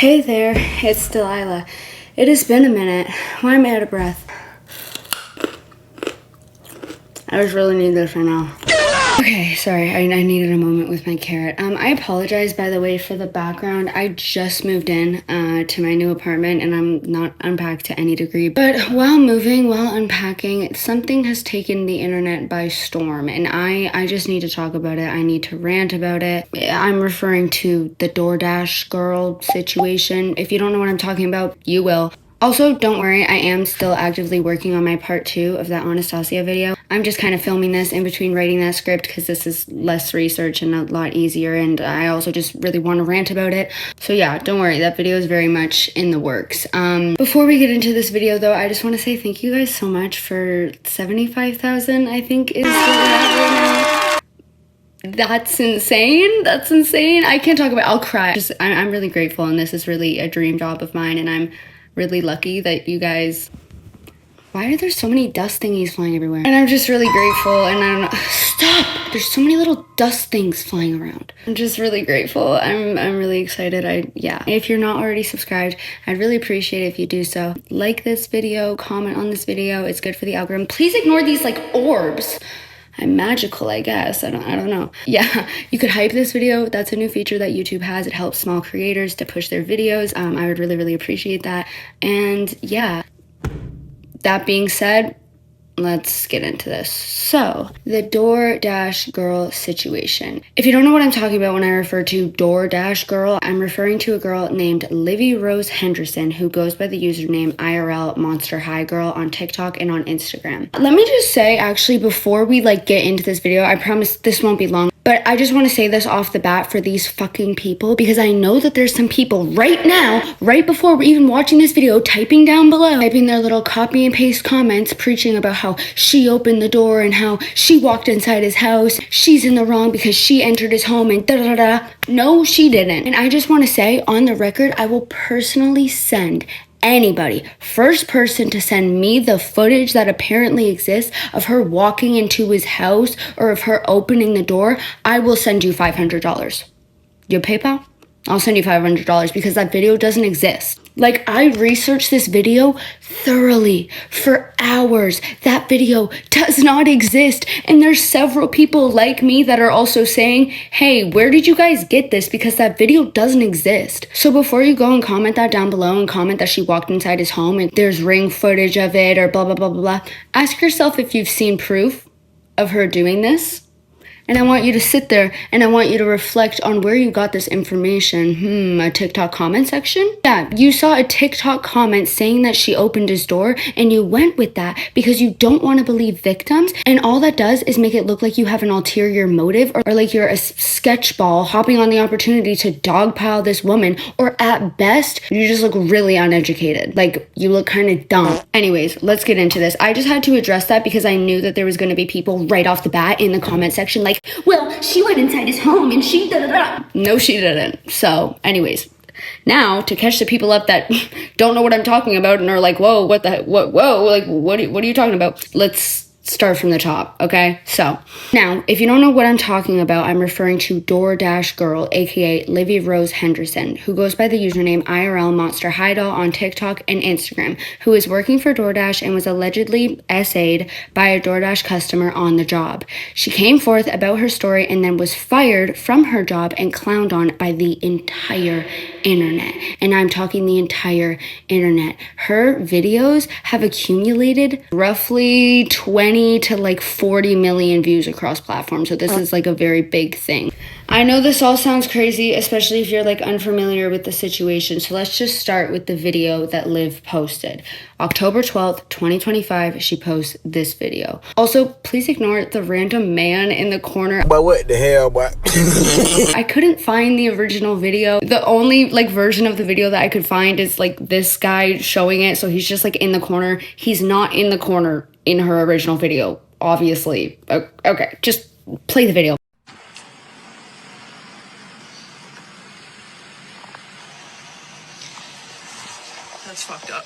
Hey there, it's Delilah. It has been a minute. Why am I out of breath? I just really need this right now. Okay, sorry, I needed a moment with my carrot. I apologize, by the way, for the background. I just moved in to my new apartment and I'm not unpacked to any degree. But while moving, while unpacking, something has taken the internet by storm and I just need to talk about it. I need to rant about it. I'm referring to the DoorDash girl situation. If you don't know what I'm talking about, you will. Also, don't worry, I am still actively working on my part 2 of that Anastasia video. I'm just kind of filming this in between writing that script because this is less research and a lot easier, and I also just really want to rant about it. So yeah, don't worry, that video is very much in the works. Before we get into this video though, I just want to say thank you guys so much for 75,000, I think is where we're at right now. That's insane. That's insane. I can't talk about it. I'll cry. I'm really grateful, and this is really a dream job of mine, and I'm really lucky that you guys... Why are there so many dust thingies flying everywhere? And I'm just really grateful, and I don't know... Stop! There's so many little dust things flying around. I'm just really grateful. I'm really excited. Yeah. If you're not already subscribed, I'd really appreciate it if you do so. Like this video, comment on this video. It's good for the algorithm. Please ignore these like orbs. I'm magical, I guess. I don't know. Yeah, you could hype this video. That's a new feature that YouTube has. It helps small creators to push their videos. I would really appreciate that. And yeah, that being said, let's get into this. So, the DoorDash girl situation. If you don't know what I'm talking about when I refer to DoorDash girl, I'm referring to a girl named Livy Rose Henderson who goes by the username IRL Monster High Girl on TikTok and on Instagram. Let me just say, actually, before we get into this video, I promise this won't be long, but I just want to say this off the bat for these fucking people, because I know that there's some people right now, right before we're even watching this video, typing down below, typing their little copy and paste comments, preaching about how she opened the door and how she walked inside his house. She's in the wrong because she entered his home and da-da-da-da. No, she didn't. And I just want to say, on the record, I will personally send anybody, first person to send me the footage that apparently exists of her walking into his house or of her opening the door, I will send you $500. Your PayPal? I'll send you $500 because that video doesn't exist. I researched this video thoroughly for hours. That video does not exist. And there's several people like me that are also saying, hey, where did you guys get this? Because that video doesn't exist. So before you go and comment that down below and comment that she walked inside his home and there's ring footage of it or blah, blah, blah, blah, blah, ask yourself if you've seen proof of her doing this. And I want you to sit there and I want you to reflect on where you got this information. A TikTok comment section? Yeah, you saw a TikTok comment saying that she opened his door and you went with that because you don't want to believe victims. And all that does is make it look like you have an ulterior motive or like you're a sketchball hopping on the opportunity to dogpile this woman. Or at best, you just look really uneducated. You look kind of dumb. Anyways, let's get into this. I just had to address that because I knew that there was going to be people right off the bat in the comment section well, she went inside his home and she da-da-da. No, she didn't. So, anyways, now to catch the people up that don't know what I'm talking about and are like, whoa, what are you talking about? Let's start from the top, okay? So, now, if you don't know what I'm talking about, I'm referring to DoorDash girl, aka Livy Rose Henderson, who goes by the username IRL Monster High Doll on TikTok and Instagram, who is working for DoorDash and was allegedly essayed by a DoorDash customer on the job. She came forth about her story and then was fired from her job and clowned on by the entire internet. And I'm talking the entire internet. Her videos have accumulated roughly 20 to 40 million views across platforms. So this is a very big thing. I know this all sounds crazy, especially if you're unfamiliar with the situation. So let's just start with the video that Liv posted. October 12th, 2025, she posts this video. Also, please ignore the random man in the corner. But what the hell, boy? I couldn't find the original video. The only version of the video that I could find is this guy showing it. So he's just in the corner. He's not in the corner in her original video, obviously. Okay, just play the video. That's fucked up.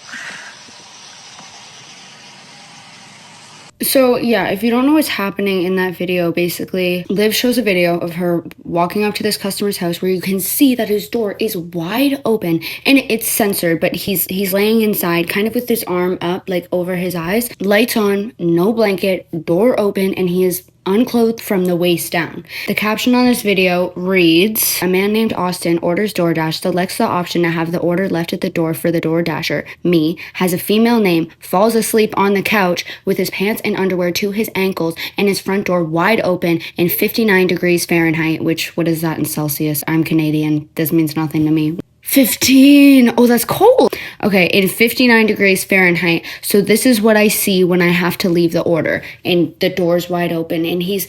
So yeah, if you don't know what's happening in that video, basically Liv shows a video of her walking up to this customer's house where you can see that his door is wide open and it's censored, but he's laying inside kind of with his arm up like over his eyes, lights on, no blanket, door open, and he is unclothed from the waist down. The caption on this video reads, "A man named Austin orders DoorDash, selects the option to have the order left at the door for the DoorDasher, me, has a female name, falls asleep on the couch with his pants and underwear to his ankles and his front door wide open in 59 degrees Fahrenheit," which, what is that in Celsius? I'm Canadian. This means nothing to me. 15. Oh, that's cold. Okay, in 59 degrees Fahrenheit. So this is what I see when I have to leave the order. And the door's wide open. And he's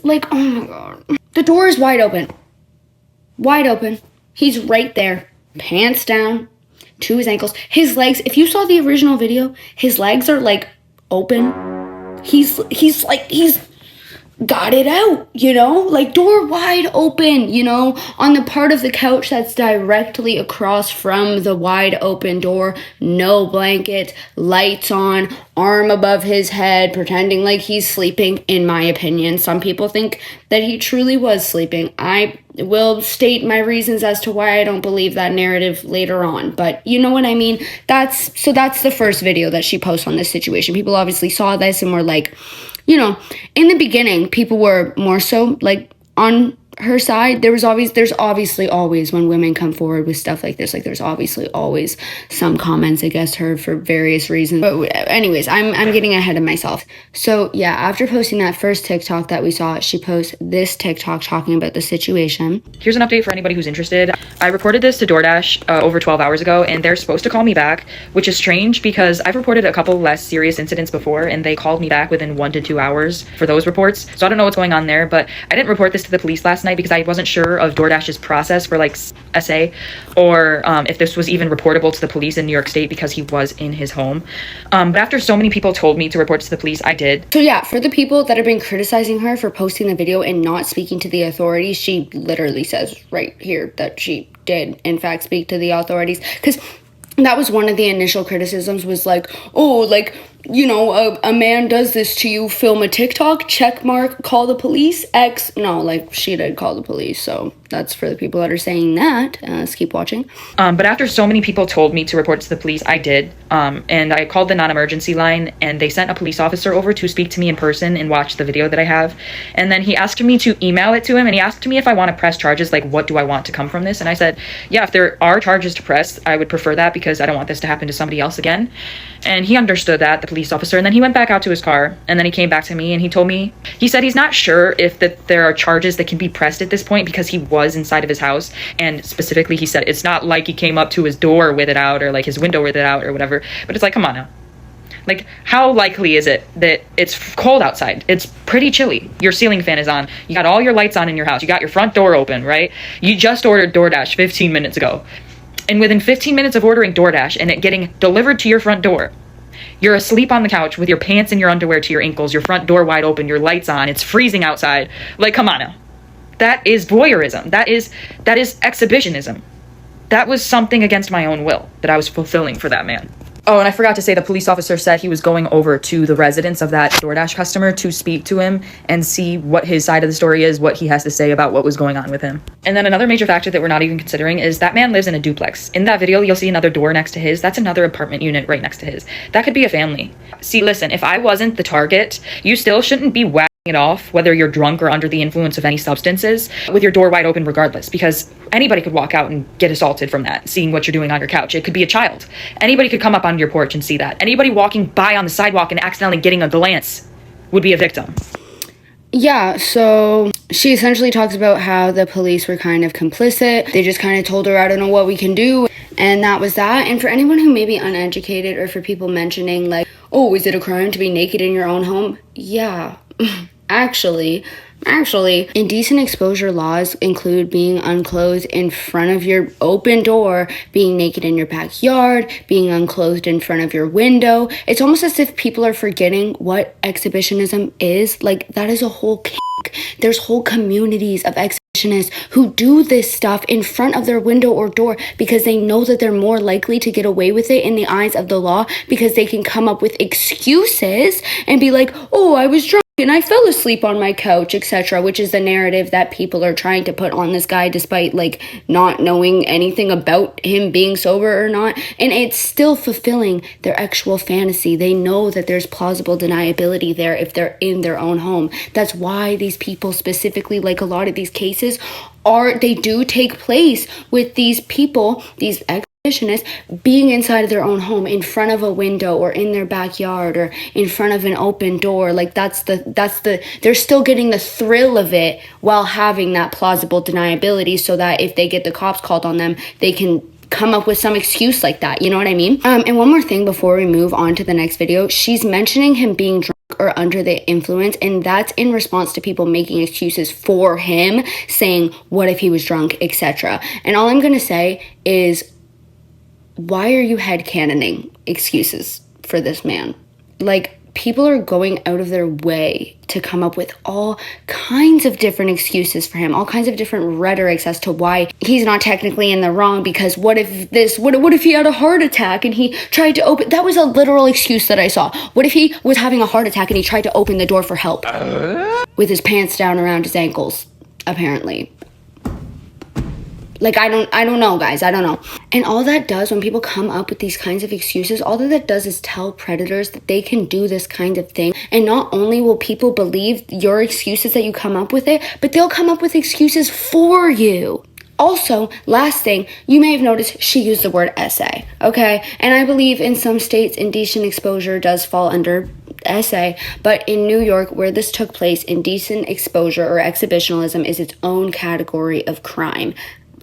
like, oh my God. The door is wide open. Wide open. He's right there. Pants down to his ankles. His legs, if you saw the original video, his legs are like open. He's got it out, you know, like door wide open, you know, on the part of the couch that's directly across from the wide open door, no blanket, lights on, arm above his head, pretending like he's sleeping, in my opinion. Some people think that he truly was sleeping. I will state my reasons as to why I don't believe that narrative later on, but you know what I mean? That's the first video that she posts on this situation. People obviously saw this and were like, you know, in the beginning, people were more so like on her side. There's obviously always, when women come forward with stuff like this, like there's obviously always some comments against her for various reasons. But anyways, I'm getting ahead of myself. So yeah, after posting that first TikTok that we saw, she posts this TikTok talking about the situation. Here's an update for anybody who's interested. I reported this to DoorDash over 12 hours ago, and they're supposed to call me back, which is strange because I've reported a couple less serious incidents before, and they called me back within 1 to 2 hours for those reports. So I don't know what's going on there, but I didn't report this to the police last night because I wasn't sure of DoorDash's process for like SA, or if this was even reportable to the police in New York State because he was in his home. But after so many people told me to report to the police, I did. So yeah, for the people that have been criticizing her for posting the video and not speaking to the authorities, she literally says right here that she did in fact speak to the authorities, because that was one of the initial criticisms, was like, oh, like, you know, a man does this to you, film a TikTok, check mark, call the police, X. No, like, she did call the police, so that's for the people that are saying that. Let's keep watching. But after so many people told me to report to the police, I did. And I called the non-emergency line, and they sent a police officer over to speak to me in person and watch the video that I have. And then he asked me to email it to him, and he asked me if I want to press charges, like, what do I want to come from this? And I said, yeah, if there are charges to press, I would prefer that because I don't want this to happen to somebody else again. And he understood that, the police officer, and then he went back out to his car, and then he came back to me and he told me, he said he's not sure if that there are charges that can be pressed at this point because he was inside of his house, and specifically he said it's not like he came up to his door with it out or like his window with it out or whatever, but it's like, come on now. Like, how likely is it that it's cold outside? It's pretty chilly. Your ceiling fan is on. You got all your lights on in your house. You got your front door open, right? You just ordered DoorDash 15 minutes ago. And within 15 minutes of ordering DoorDash and it getting delivered to your front door, you're asleep on the couch with your pants and your underwear to your ankles, your front door wide open, your lights on, it's freezing outside. Like, come on now. That is voyeurism. That is exhibitionism. That was something against my own will that I was fulfilling for that man. Oh, and I forgot to say, the police officer said he was going over to the residence of that DoorDash customer to speak to him and see what his side of the story is, what he has to say about what was going on with him. And then another major factor that we're not even considering is that man lives in a duplex. In that video, you'll see another door next to his. That's another apartment unit right next to his. That could be a family. See, listen, if I wasn't the target, you still shouldn't be whacking it off, whether you're drunk or under the influence of any substances, with your door wide open regardless, because anybody could walk out and get assaulted from that, seeing what you're doing on your couch. It could be a child. Anybody could come up on your porch and see that. Anybody walking by on the sidewalk and accidentally getting a glance would be a victim. Yeah, so she essentially talks about how the police were kind of complicit. They just kind of told her, I don't know what we can do. And that was that. And for anyone who may be uneducated, or for people mentioning like, oh, is it a crime to be naked in your own home? Yeah, actually, Actually, indecent exposure laws include being unclothed in front of your open door, being naked in your backyard, being unclothed in front of your window. It's almost as if people are forgetting what exhibitionism is. Like, that is a whole kink. There's whole communities of exhibitionists who do this stuff in front of their window or door because they know that they're more likely to get away with it in the eyes of the law, because they can come up with excuses and be like, oh, I was drunk and I fell asleep on my couch, etc., which is the narrative that people are trying to put on this guy despite like not knowing anything about him being sober or not. And it's still fulfilling their actual fantasy. They know that there's plausible deniability there if they're in their own home. That's why these people specifically, like a lot of these cases, they do take place with these people, these exhibitionists, being inside of their own home, in front of a window or in their backyard or in front of an open door. Like they're still getting the thrill of it while having that plausible deniability, so that if they get the cops called on them, they can come up with some excuse like that. You know what I mean? And one more thing before we move on to the next video. She's mentioning him being drunk or under the influence, and that's in response to people making excuses for him, saying, what if he was drunk, etc. And all I'm gonna say is, why are you headcanoning excuses for this man? Like, people are going out of their way to come up with all kinds of different excuses for him, all kinds of different rhetorics as to why he's not technically in the wrong, because what if he had a heart attack and he tried to open, that was a literal excuse that I saw. What if he was having a heart attack and he tried to open the door for help with his pants down around his ankles, apparently. Like, I don't know, guys. I don't know. And all that does, when people come up with these kinds of excuses, all that does is tell predators that they can do this kind of thing. And not only will people believe your excuses that you come up with it, but they'll come up with excuses for you. Also, last thing, you may have noticed she used the word essay, okay? And I believe in some states, indecent exposure does fall under essay, but in New York, where this took place, indecent exposure or exhibitionism is its own category of crime,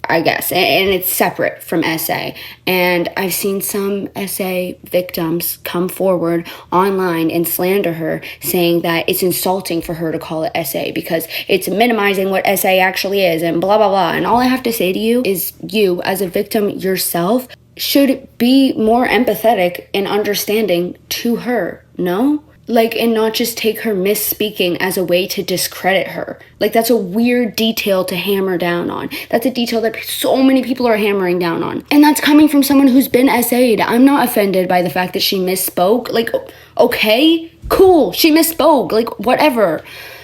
I guess, and it's separate from essay. And I've seen some essay victims come forward online and slander her, saying that it's insulting for her to call it essay because it's minimizing what essay actually is, and blah, blah, blah. And all I have to say to you is, you, as a victim yourself, should be more empathetic and understanding to her, no? Like, and not just take her misspeaking as a way to discredit her. Like, that's a weird detail to hammer down on. That's a detail that so many people are hammering down on. And that's coming from someone who's been essayed. I'm not offended by the fact that she misspoke. Like, okay, cool, she misspoke. Like, whatever.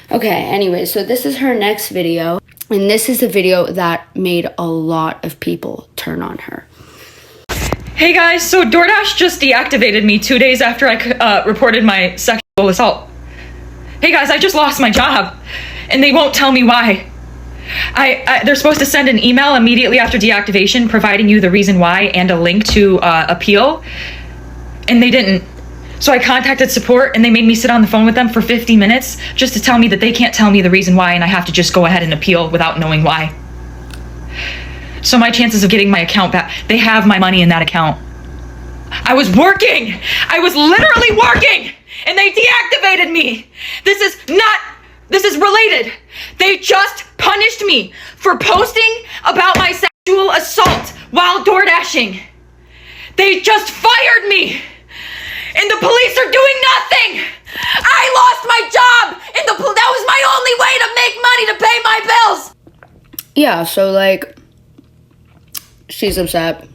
Okay, anyway, so this is her next video. And this is a video that made a lot of people turn on her. Hey guys, so DoorDash just deactivated me 2 days after I reported my sexual assault. Hey guys, I just lost my job, and they won't tell me why. They're supposed to send an email immediately after deactivation providing you the reason why and a link to appeal, and they didn't. So I contacted support, and they made me sit on the phone with them for 50 minutes just to tell me that they can't tell me the reason why, and I have to just go ahead and appeal without knowing why. So my chances of getting my account back, they have my money in that account. I was working! I was literally working! And they deactivated me! This is related. They just punished me for posting about my sexual assault while door dashing. They just fired me! And the police are doing nothing! I lost my job! And that was my only way to make money to pay my bills! Yeah, so like, she's upset,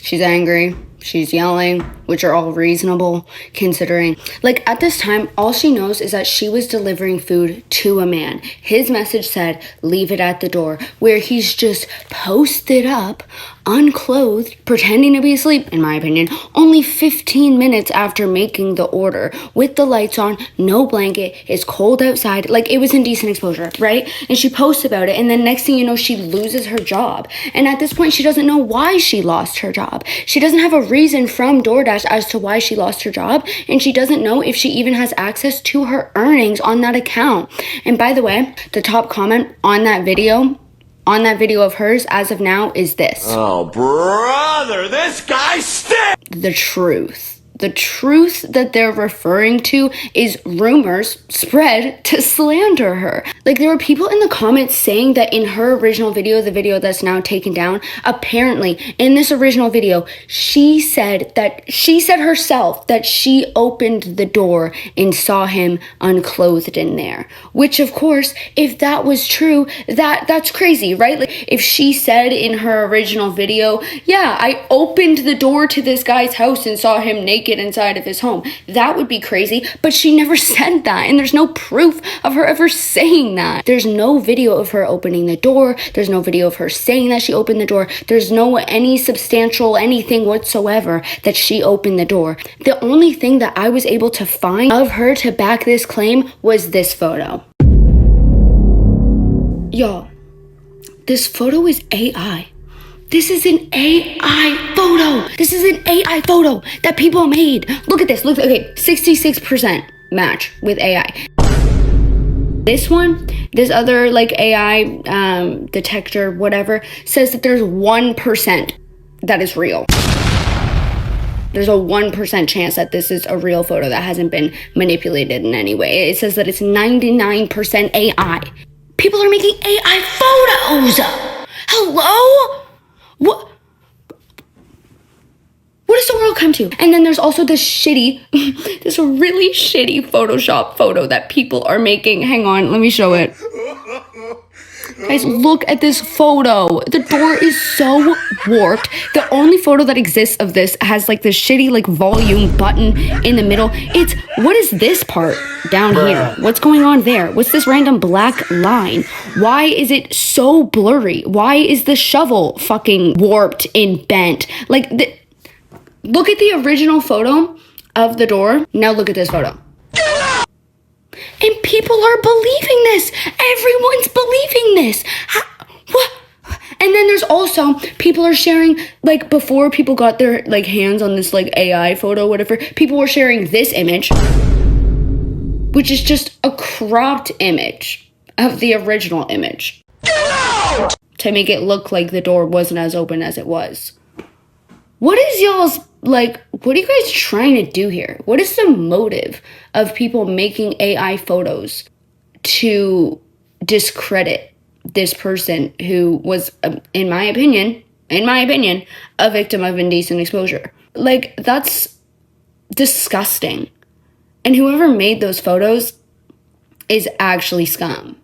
she's angry, she's yelling, which are all reasonable considering, like, at this time, all she knows is that she was delivering food to a man. His message said, leave it at the door, where he's just posted up, unclothed, pretending to be asleep, in my opinion, only 15 minutes after making the order, with the lights on, no blanket, it's cold outside. Like, it was indecent exposure, right? And she posts about it, and then next thing you know, she loses her job. And at this point, she doesn't know why she lost her job. She doesn't have a reason from DoorDash as to why she lost her job, and she doesn't know if she even has access to her earnings on that account. And by the way, the top comment on that video of hers as of now is this: oh brother, this guy stinks. the truth. The truth that they're referring to is rumors spread to slander her. Like, there were people in the comments saying that in her original video, the video that's now taken down, apparently in this original video, she said herself that she opened the door and saw him unclothed in there. Which, of course, if that was true, that's crazy, right? Like, if she said in her original video, yeah, I opened the door to this guy's house and saw him naked inside of his home, that would be crazy. But she never said that, and there's no proof of her ever saying that. There's no video of her opening the door. There's no video of her saying that she opened the door. There's no any substantial anything whatsoever that she opened the door. The only thing that I was able to find of her to back this claim was this photo. Y'all, this photo is AI. This is an AI photo. This is an AI photo that people made. Look at this. Look, okay, 66% match with AI. This one, this other like AI detector, whatever, says that there's 1% that is real. There's a 1% chance that this is a real photo that hasn't been manipulated in any way. It says that it's 99% AI. People are making AI photos. Hello? What does the world come to? And then there's also this really shitty Photoshop photo that people are making. Hang on, let me show it. Guys, look at this photo. The door is so warped. The only photo that exists of this has like this shitty like volume button in the middle. What is this part down here? What's going on there? What's this random black line? Why is it so blurry? Why is the shovel fucking warped and bent? Like, look at the original photo of the door. Now look at this photo. And people are believing this. Everyone's believing this. What? And then there's also, people are sharing, like, before people got their, like, hands on this, like, AI photo, whatever, people were sharing this image, which is just a cropped image of the original image to make it look like the door wasn't as open as it was. What is y'all's, like, what are you guys trying to do here? What is the motive of people making AI photos to discredit this person who was, in my opinion, a victim of indecent exposure? Like, that's disgusting. And whoever made those photos is actually scum.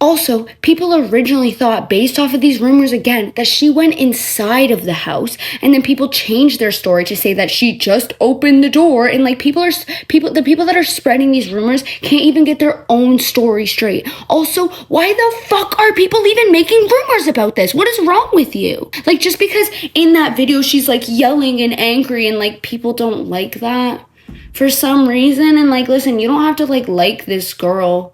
Also, people originally thought, based off of these rumors again, that she went inside of the house, and then people changed their story to say that she just opened the door, and like the people that are spreading these rumors can't even get their own story straight. Also, why the fuck are people even making rumors about this? What is wrong with you? Like, just because in that video she's like yelling and angry and like people don't like that for some reason, and like, listen, you don't have to like this girl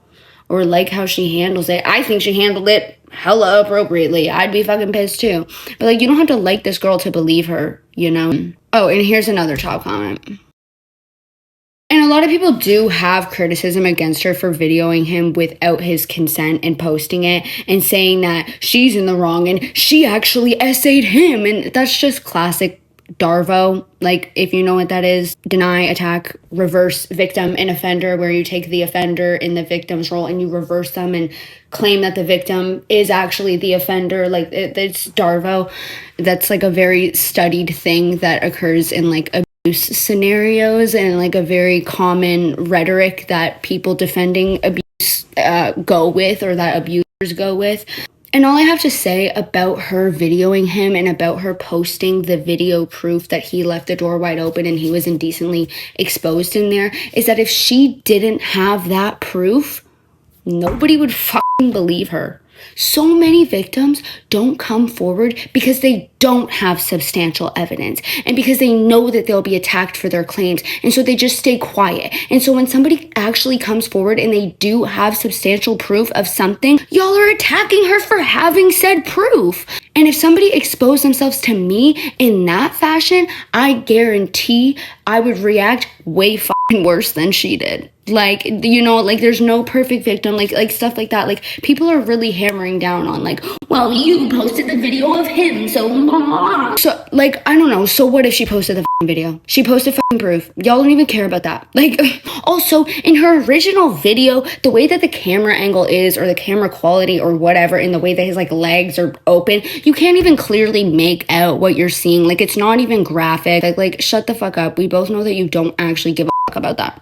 or like how she handles it. I think she handled it hella appropriately. I'd be fucking pissed too. But like, you don't have to like this girl to believe her, you know? Oh, and here's another top comment. And a lot of people do have criticism against her for videoing him without his consent and posting it and saying that she's in the wrong and she actually essayed him. And that's just classic Darvo, like, if you know what that is, deny, attack, reverse victim and offender, where you take the offender in the victim's role and you reverse them and claim that the victim is actually the offender. Like, it's Darvo. That's like a very studied thing that occurs in like abuse scenarios and like a very common rhetoric that people defending abuse go with, or that abusers go with. And all I have to say about her videoing him and about her posting the video proof that he left the door wide open and he was indecently exposed in there is that if she didn't have that proof, nobody would fucking believe her. So many victims don't come forward because they don't have substantial evidence and because they know that they'll be attacked for their claims, and so they just stay quiet. And so when somebody actually comes forward and they do have substantial proof of something, y'all are attacking her for having said proof. And if somebody exposed themselves to me in that fashion, I guarantee I would react way worse than she did. Like, you know, like there's no perfect victim, like stuff like that. Like people are really hammering down on like, well, you posted the video of him, so like, I don't know. So what if she posted the video? She posted proof. Y'all don't even care about that. Like, also in her original video, the way that the camera angle is, or the camera quality or whatever, in the way that his like legs are open, you can't even clearly make out what you're seeing. Like, it's not even graphic. Like shut the fuck up. We both know that you don't actually give a fuck about that.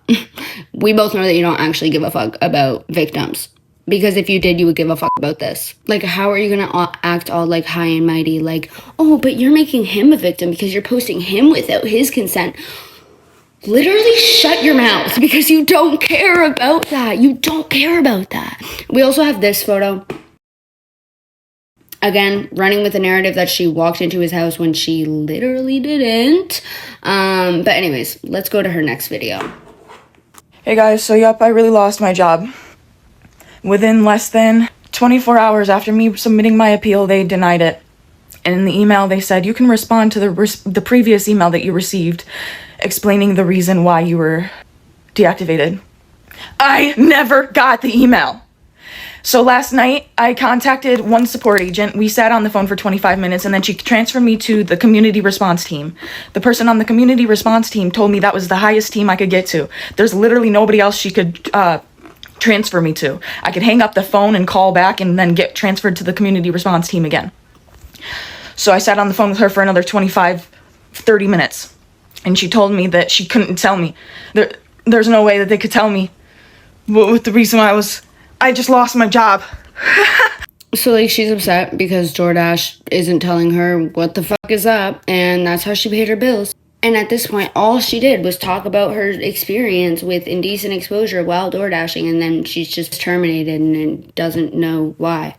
We both know that you don't actually give a fuck about victims. Because if you did, you would give a fuck about this. Like, how are you gonna act all like high and mighty? Like, oh, but you're making him a victim because you're posting him without his consent. Literally shut your mouth, because you don't care about that. You don't care about that. We also have this photo. Again, running with the narrative that she walked into his house when she literally didn't. But anyways, let's go to her next video. Hey guys, so yep, I really lost my job. Within less than 24 hours after me submitting my appeal, they denied it. And in the email, they said, you can respond to the previous email that you received explaining the reason why you were deactivated. I never got the email. So last night, I contacted one support agent. We sat on the phone for 25 minutes, and then she transferred me to the community response team. The person on the community response team told me that was the highest team I could get to. There's literally nobody else she could transfer me to. I could hang up the phone and call back and then get transferred to the community response team again. So I sat on the phone with her for another 30 minutes. And she told me that she couldn't tell me. There's no way that they could tell me what the reason why I just lost my job. So, like, she's upset because DoorDash isn't telling her what the fuck is up, and that's how she paid her bills. And at this point, all she did was talk about her experience with indecent exposure while door dashing, and then she's just terminated and doesn't know why.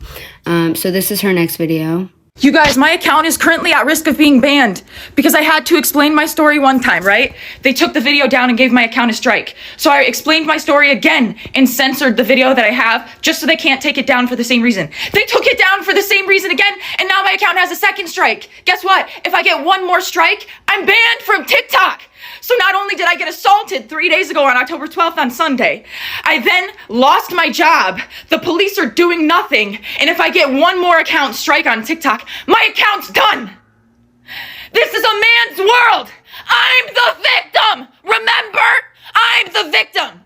So this is her next video. You guys, my account is currently at risk of being banned because I had to explain my story one time, right? They took the video down and gave my account a strike. So I explained my story again and censored the video that I have just so they can't take it down for the same reason. They took it down for the same reason again, and now my account has a second strike. Guess what? If I get one more strike, I'm banned from TikTok. So not only did I get assaulted 3 days ago on October 12th on Sunday, I then lost my job. The police are doing nothing. And if I get one more account strike on TikTok, my account's done. This is a man's world. I'm the victim. Remember? I'm the victim.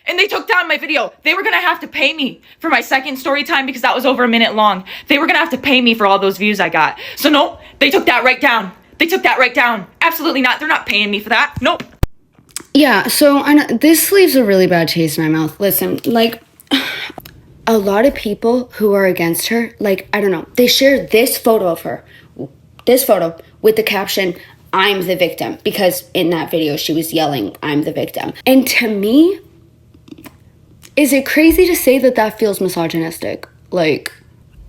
And they took down my video. They were going to have to pay me for my second story time because that was over a minute long. They were going to have to pay me for all those views I got. So no, they took that right down. They took that right down. Absolutely not. They're not paying me for that. Nope. Yeah, so I know, this leaves a really bad taste in my mouth. Listen, like, a lot of people who are against her, like, I don't know, they share this photo of her, this photo with the caption, I'm the victim, because in that video she was yelling, I'm the victim. And to me, is it crazy to say that that feels misogynistic? Like,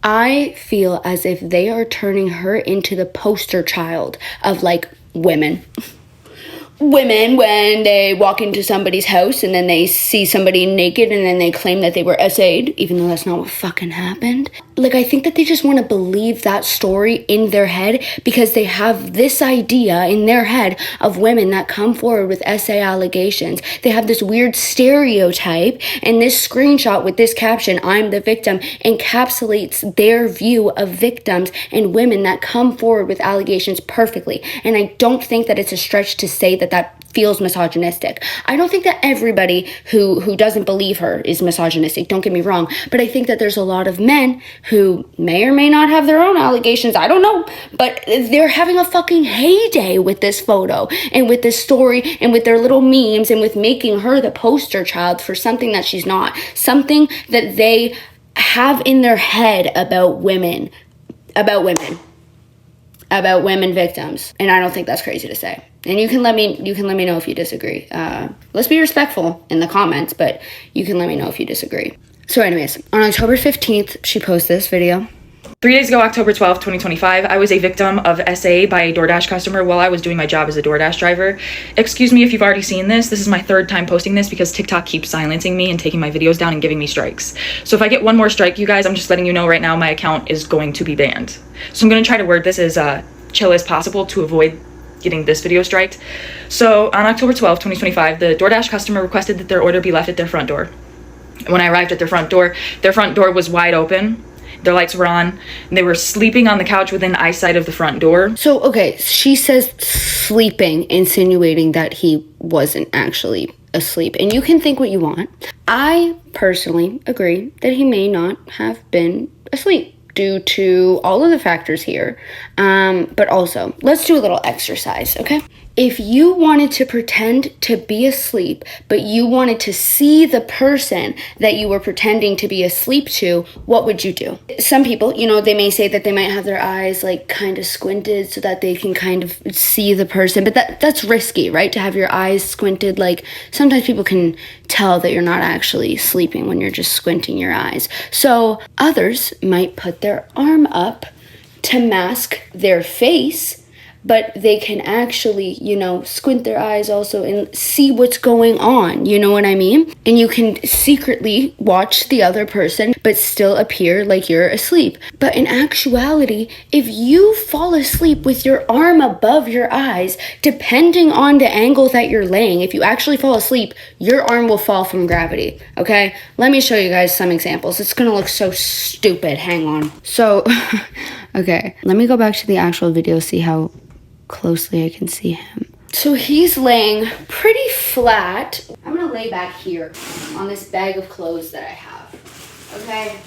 I feel as if they are turning her into the poster child of, like, women. Women, when they walk into somebody's house and then they see somebody naked and then they claim that they were SA'd, even though that's not what fucking happened. Like, I think that they just want to believe that story in their head because they have this idea in their head of women that come forward with SA allegations. They have this weird stereotype, and this screenshot with this caption, I'm the victim, encapsulates their view of victims and women that come forward with allegations perfectly. And I don't think that it's a stretch to say that that feels misogynistic. I don't think that everybody who doesn't believe her is misogynistic, don't get me wrong, but I think that there's a lot of men who may or may not have their own allegations, I don't know, but they're having a fucking heyday with this photo and with this story and with their little memes and with making her the poster child for something that she's not, something that they have in their head about women victims. And I don't think that's crazy to say. And you can let me know if you disagree. Let's be respectful in the comments, but you can let me know if you disagree. So anyways, on October 15th, she posted this video. 3 days ago, October 12th, 2025, I was a victim of SA by a DoorDash customer while I was doing my job as a DoorDash driver. Excuse me if you've already seen this. This is my third time posting this because TikTok keeps silencing me and taking my videos down and giving me strikes. So if I get one more strike, you guys, I'm just letting you know right now my account is going to be banned. So I'm going to try to word this as chill as possible to avoid getting this video striked. So on October 12th, 2025, the DoorDash customer requested that their order be left at their front door. When I arrived at their front door was wide open. Their lights were on, and they were sleeping on the couch within eyesight of the front door. So, okay, she says sleeping, insinuating that he wasn't actually asleep. And you can think what you want. I personally agree that he may not have been asleep due to all of the factors here. But also, let's do a little exercise, okay? If you wanted to pretend to be asleep, but you wanted to see the person that you were pretending to be asleep to, what would you do? Some people, you know, they may say that they might have their eyes like kind of squinted so that they can kind of see the person, but that's risky, right? To have your eyes squinted. Like sometimes people can tell that you're not actually sleeping when you're just squinting your eyes. So others might put their arm up to mask their face, but they can actually, you know, squint their eyes also and see what's going on, you know what I mean? And you can secretly watch the other person, but still appear like you're asleep. But in actuality, if you fall asleep with your arm above your eyes, depending on the angle that you're laying, if you actually fall asleep, your arm will fall from gravity, okay? Let me show you guys some examples. It's gonna look so stupid, hang on. So, okay, let me go back to the actual video, see how closely I can see him. So he's laying pretty flat. I'm gonna lay back here on this bag of clothes that I have. Okay,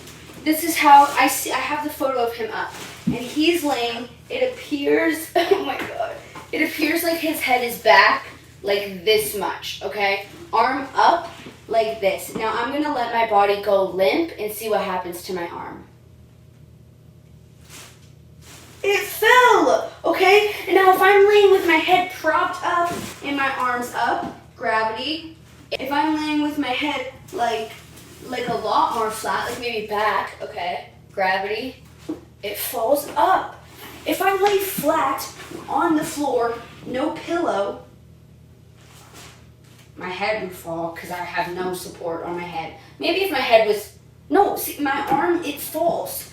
this is how I see. I have the photo of him up, and he's laying. It appears. Oh my god! It appears like his head is back, like this much. Okay, arm up, like this. Now I'm gonna let my body go limp and see what happens to my arm. It fell, okay? And now if I'm laying with my head propped up and my arms up, gravity. If I'm laying with my head like a lot more flat, like maybe back, okay, gravity, it falls up. If I lay flat on the floor, no pillow, my head would fall because I have no support on my head. Maybe if my head was, no, see, my arm, it falls.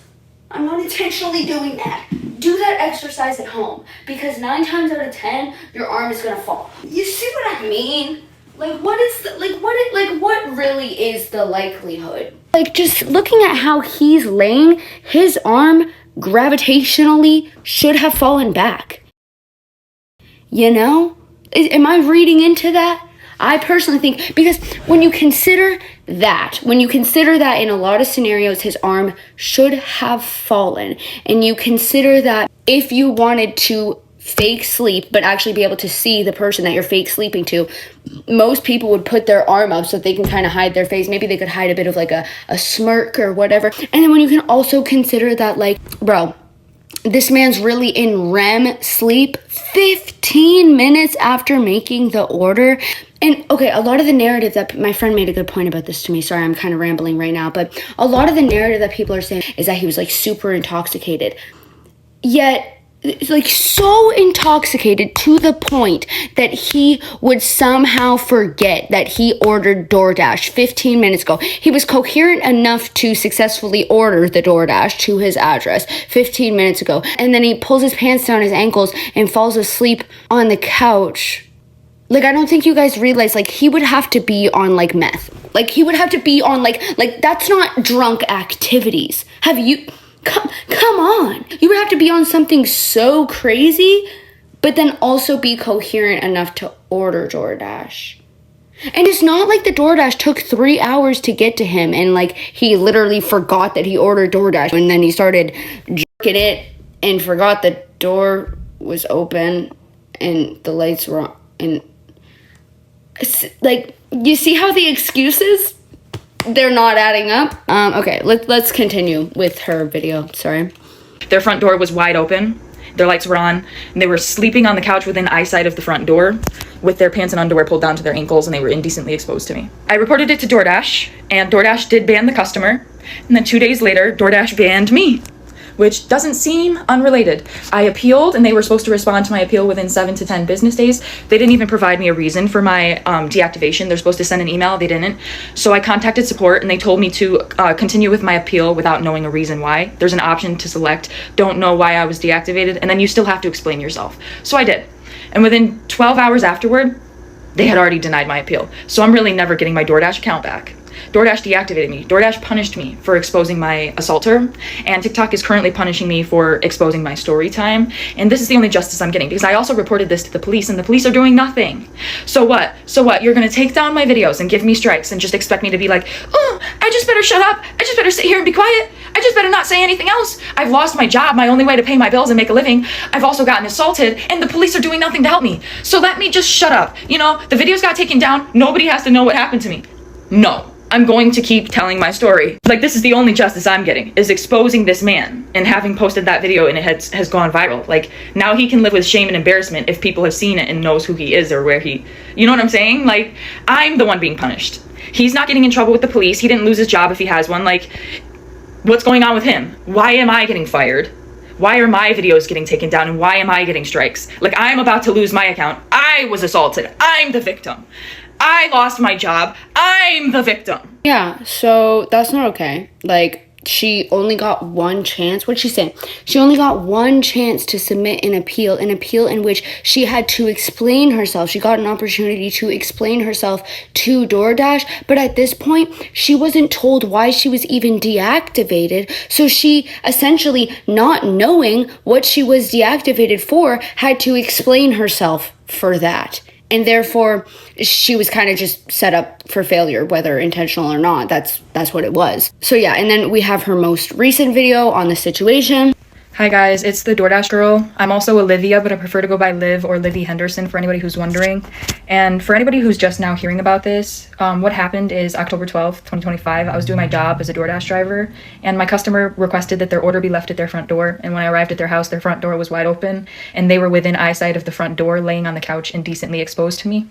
I'm not intentionally doing that. Do that exercise at home because 9 times out of 10, your arm is gonna fall. You see what I mean? Like, what is what really is the likelihood? Like, just looking at how he's laying, his arm gravitationally should have fallen back. You know? Am I reading into that? I personally think, because when you consider that in a lot of scenarios, his arm should have fallen, and you consider that if you wanted to fake sleep, but actually be able to see the person that you're fake sleeping to, most people would put their arm up so that they can kind of hide their face. Maybe they could hide a bit of like a smirk or whatever. And then when you can also consider that, like, bro, this man's really in REM sleep 15 minutes after making the order. And okay, a lot of the narrative that my friend made a good point about this to me. Sorry, I'm kind of rambling right now, but a lot of the narrative that people are saying is that he was like super intoxicated. Yet, like so intoxicated to the point that he would somehow forget that he ordered DoorDash 15 minutes ago. He was coherent enough to successfully order the DoorDash to his address 15 minutes ago. And then he pulls his pants down his ankles and falls asleep on the couch. Like, I don't think you guys realize, like, he would have to be on, like, meth. Like, he would have to be on, like, that's not drunk activities. Have you... Come on. You would have to be on something so crazy, but then also be coherent enough to order DoorDash. And it's not like the DoorDash took 3 hours to get to him and like he literally forgot that he ordered DoorDash and then he started jerking it and forgot the door was open and the lights were on. And like, you see how the excuses, they're not adding up. Okay, let's continue with her video. Sorry. Their front door was wide open. Their lights were on, and they were sleeping on the couch within eyesight of the front door with their pants and underwear pulled down to their ankles, and they were indecently exposed to me. I reported it to DoorDash, and DoorDash did ban the customer, and then 2 days later, DoorDash banned me, which doesn't seem unrelated. I appealed, and they were supposed to respond to my appeal within 7 to 10 business days. They didn't even provide me a reason for my deactivation. They're supposed to send an email. They didn't. So I contacted support, and they told me to continue with my appeal without knowing a reason why. There's an option to select, don't know why I was deactivated, and then you still have to explain yourself. So I did. And within 12 hours afterward, they had already denied my appeal. So I'm really never getting my DoorDash account back. DoorDash deactivated me. DoorDash punished me for exposing my assaulter, and TikTok is currently punishing me for exposing my story time. And this is the only justice I'm getting, because I also reported this to the police, and the police are doing nothing. So what? So what? You're gonna take down my videos and give me strikes and just expect me to be like, oh, I just better shut up. I just better sit here and be quiet. I just better not say anything else. I've lost my job, my only way to pay my bills and make a living. I've also gotten assaulted, and the police are doing nothing to help me. So let me just shut up. You know, the videos got taken down. Nobody has to know what happened to me. No. I'm going to keep telling my story. Like, this is the only justice I'm getting, is exposing this man and having posted that video and it has gone viral. Like, now he can live with shame and embarrassment if people have seen it and knows who he is or where he, you know what I'm saying? Like, I'm the one being punished. He's not getting in trouble with the police. He didn't lose his job if he has one. Like, what's going on with him? Why am I getting fired? Why are my videos getting taken down and why am I getting strikes? Like, I'm about to lose my account. I was assaulted. I'm the victim. I lost my job. I'm the victim. Yeah, so that's not okay. Like, she only got one chance. What'd she say? She only got one chance to submit an appeal in which she had to explain herself. She got an opportunity to explain herself to DoorDash, but at this point, she wasn't told why she was even deactivated. So she essentially, not knowing what she was deactivated for, had to explain herself for that. And therefore, she was kind of just set up for failure, whether intentional or not. That's what it was. So yeah, and then we have her most recent video on the situation. Hi guys, it's the DoorDash girl. I'm also Olivia, but I prefer to go by Liv or Livy Henderson for anybody who's wondering. And for anybody who's just now hearing about this, what happened is October 12th, 2025, I was doing my job as a DoorDash driver, and my customer requested that their order be left at their front door. And when I arrived at their house, their front door was wide open, and they were within eyesight of the front door, laying on the couch indecently exposed to me.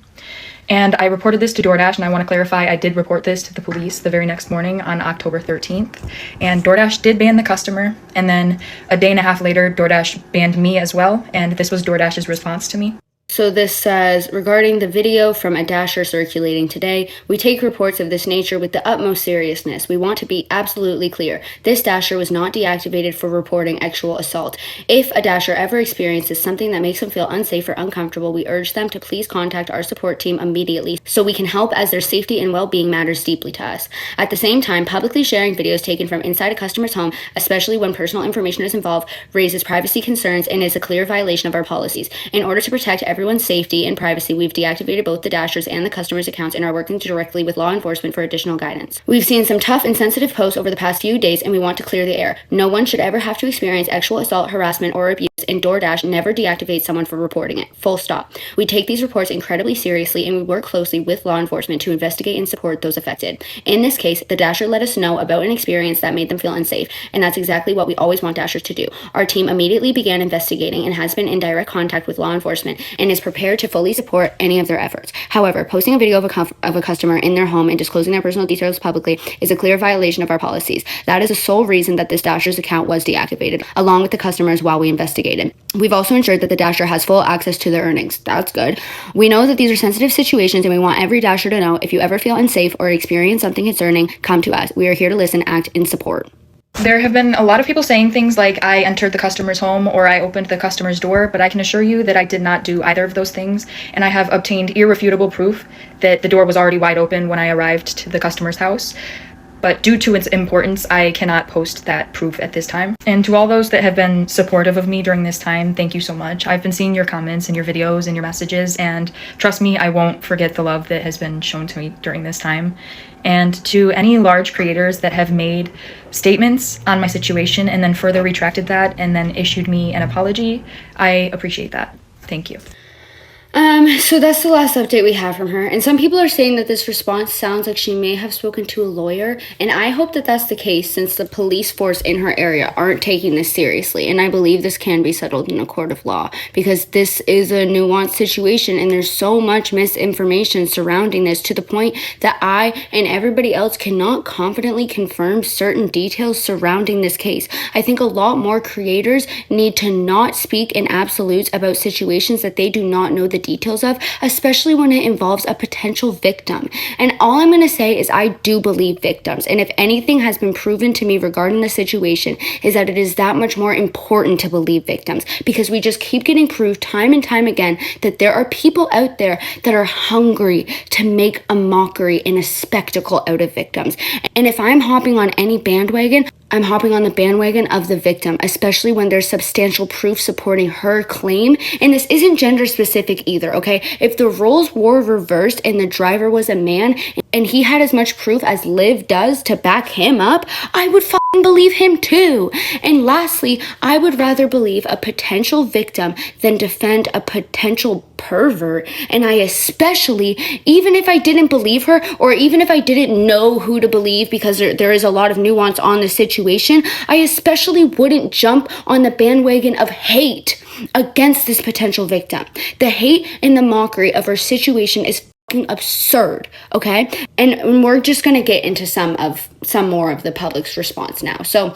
And I reported this to DoorDash, and I want to clarify, I did report this to the police the very next morning on October 13th. And DoorDash did ban the customer, and then a day and a half later, DoorDash banned me as well, and this was DoorDash's response to me. So this says, regarding the video from a Dasher circulating today, we take reports of this nature with the utmost seriousness. We want to be absolutely clear. This Dasher was not deactivated for reporting actual assault. If a Dasher ever experiences something that makes them feel unsafe or uncomfortable, we urge them to please contact our support team immediately so we can help, as their safety and well-being matters deeply to us. At the same time, publicly sharing videos taken from inside a customer's home, especially when personal information is involved, raises privacy concerns and is a clear violation of our policies. In order to protect everyone's safety and privacy, we've deactivated both the Dashers and the customers' accounts and are working directly with law enforcement for additional guidance. We've seen some tough and sensitive posts over the past few days, and we want to clear the air. No one should ever have to experience actual assault, harassment, or abuse, and DoorDash never deactivates someone for reporting it. Full stop. We take these reports incredibly seriously, and we work closely with law enforcement to investigate and support those affected. In this case, the Dasher let us know about an experience that made them feel unsafe, and that's exactly what we always want Dashers to do. Our team immediately began investigating and has been in direct contact with law enforcement and is prepared to fully support any of their efforts. However, posting a video of a customer in their home and disclosing their personal details publicly is a clear violation of our policies. That is the sole reason that this Dasher's account was deactivated, along with the customers while we investigated. We've also ensured that the Dasher has full access to their earnings. That's good. We know that these are sensitive situations, and we want every Dasher to know, if you ever feel unsafe or experience something concerning, come to us. We are here to listen, act, and support. There have been a lot of people saying things like I entered the customer's home or I opened the customer's door, but I can assure you that I did not do either of those things, and I have obtained irrefutable proof that the door was already wide open when I arrived to the customer's house. But due to its importance, I cannot post that proof at this time. And to all those that have been supportive of me during this time, thank you so much. I've been seeing your comments and your videos and your messages, and trust me, I won't forget the love that has been shown to me during this time. And to any large creators that have made statements on my situation and then further retracted that and then issued me an apology, I appreciate that. Thank you. So that's the last update we have from her. And some people are saying that this response sounds like she may have spoken to a lawyer. And I hope that that's the case, since the police force in her area aren't taking this seriously. And I believe this can be settled in a court of law, because this is a nuanced situation and there's so much misinformation surrounding this, to the point that I and everybody else cannot confidently confirm certain details surrounding this case. I think a lot more creators need to not speak in absolutes about situations that they do not know the details of, especially when it involves a potential victim. And all I'm going to say is I do believe victims. And if anything has been proven to me regarding the situation is that it is that much more important to believe victims, because we just keep getting proved time and time again that there are people out there that are hungry to make a mockery and a spectacle out of victims. And if I'm hopping on any bandwagon, I'm hopping on the bandwagon of the victim, especially when there's substantial proof supporting her claim. And this isn't gender specific either, okay? If the roles were reversed and the driver was a man and he had as much proof as Liv does to back him up, I would fucking believe him too. And lastly, I would rather believe a potential victim than defend a potential pervert. And I especially, even if I didn't believe her, or even if I didn't know who to believe, because there is a lot of nuance on the situation, I especially wouldn't jump on the bandwagon of hate against this potential victim. The hate and the mockery of her situation is fucking absurd, okay? And we're just gonna get into some more of the public's response now. So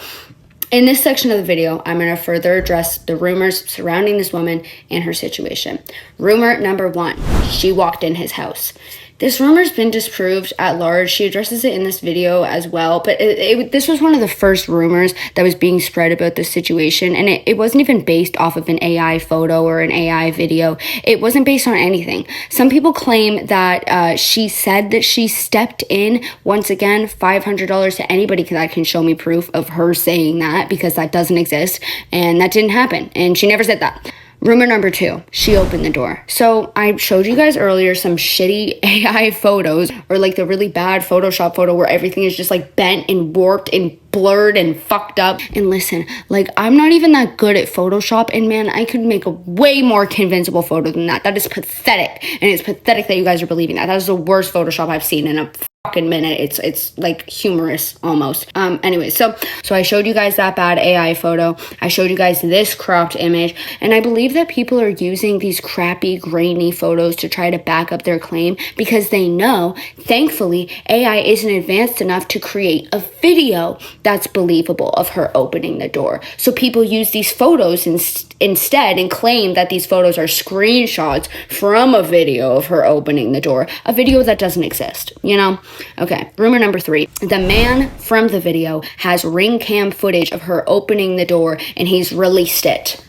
in this section of the video, I'm going to further address the rumors surrounding this woman and her situation. Rumor number 1, she walked in his house. This rumor's been disproved at large. She addresses it in this video as well, but this was one of the first rumors that was being spread about this situation, and it wasn't even based off of an AI photo or an AI video. It wasn't based on anything. Some people claim that she said that she stepped in, once again, $500 to anybody that can show me proof of her saying that, because that doesn't exist, and that didn't happen, and she never said that. Rumor number 2, she opened the door. So I showed you guys earlier some shitty AI photos, or like the really bad Photoshop photo where everything is just like bent and warped and blurred and fucked up. And listen, like, I'm not even that good at Photoshop, and man, I could make a way more convincible photo than that. That is pathetic, and it's pathetic that you guys are believing that. That is the worst Photoshop I've seen in a fucking minute. It's like humorous almost. Anyway, so I showed you guys that bad AI photo. I showed you guys this cropped image, and I believe that people are using these crappy, grainy photos to try to back up their claim, because they know, thankfully, AI isn't advanced enough to create a video that's believable of her opening the door. So people use these photos instead and claim that these photos are screenshots from a video of her opening the door, a video that doesn't exist, you know? Okay, rumor number 3. The man from the video has ring cam footage of her opening the door, and he's released it.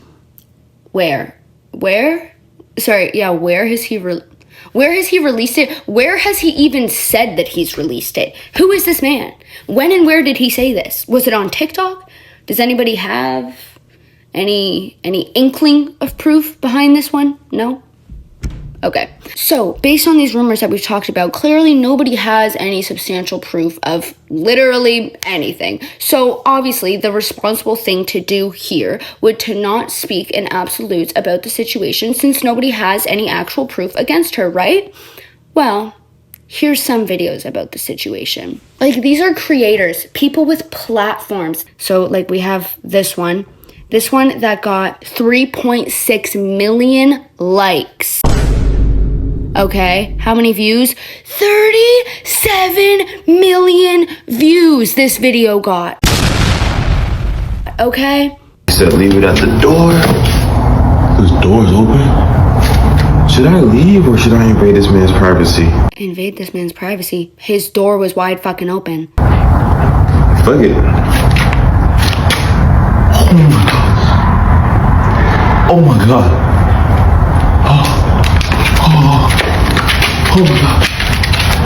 Where has he released it? Where has he even said that he's released it? Who is this man? When and where did he say this? Was it on TikTok? Does anybody have any inkling of proof behind this one? No? Okay, so based on these rumors that we've talked about, clearly nobody has any substantial proof of literally anything. So obviously the responsible thing to do here would to not speak in absolutes about the situation, since nobody has any actual proof against her, right? Well, here's some videos about the situation. Like, these are creators, people with platforms. So like we have this one that got 3.6 million likes. Okay, how many views? 37 million views this video got. Okay? He said leave it at the door. This door's open. Should I leave or should I invade this man's privacy? Invade this man's privacy? His door was wide fucking open. Fuck it. Oh my god. Oh my god. Oh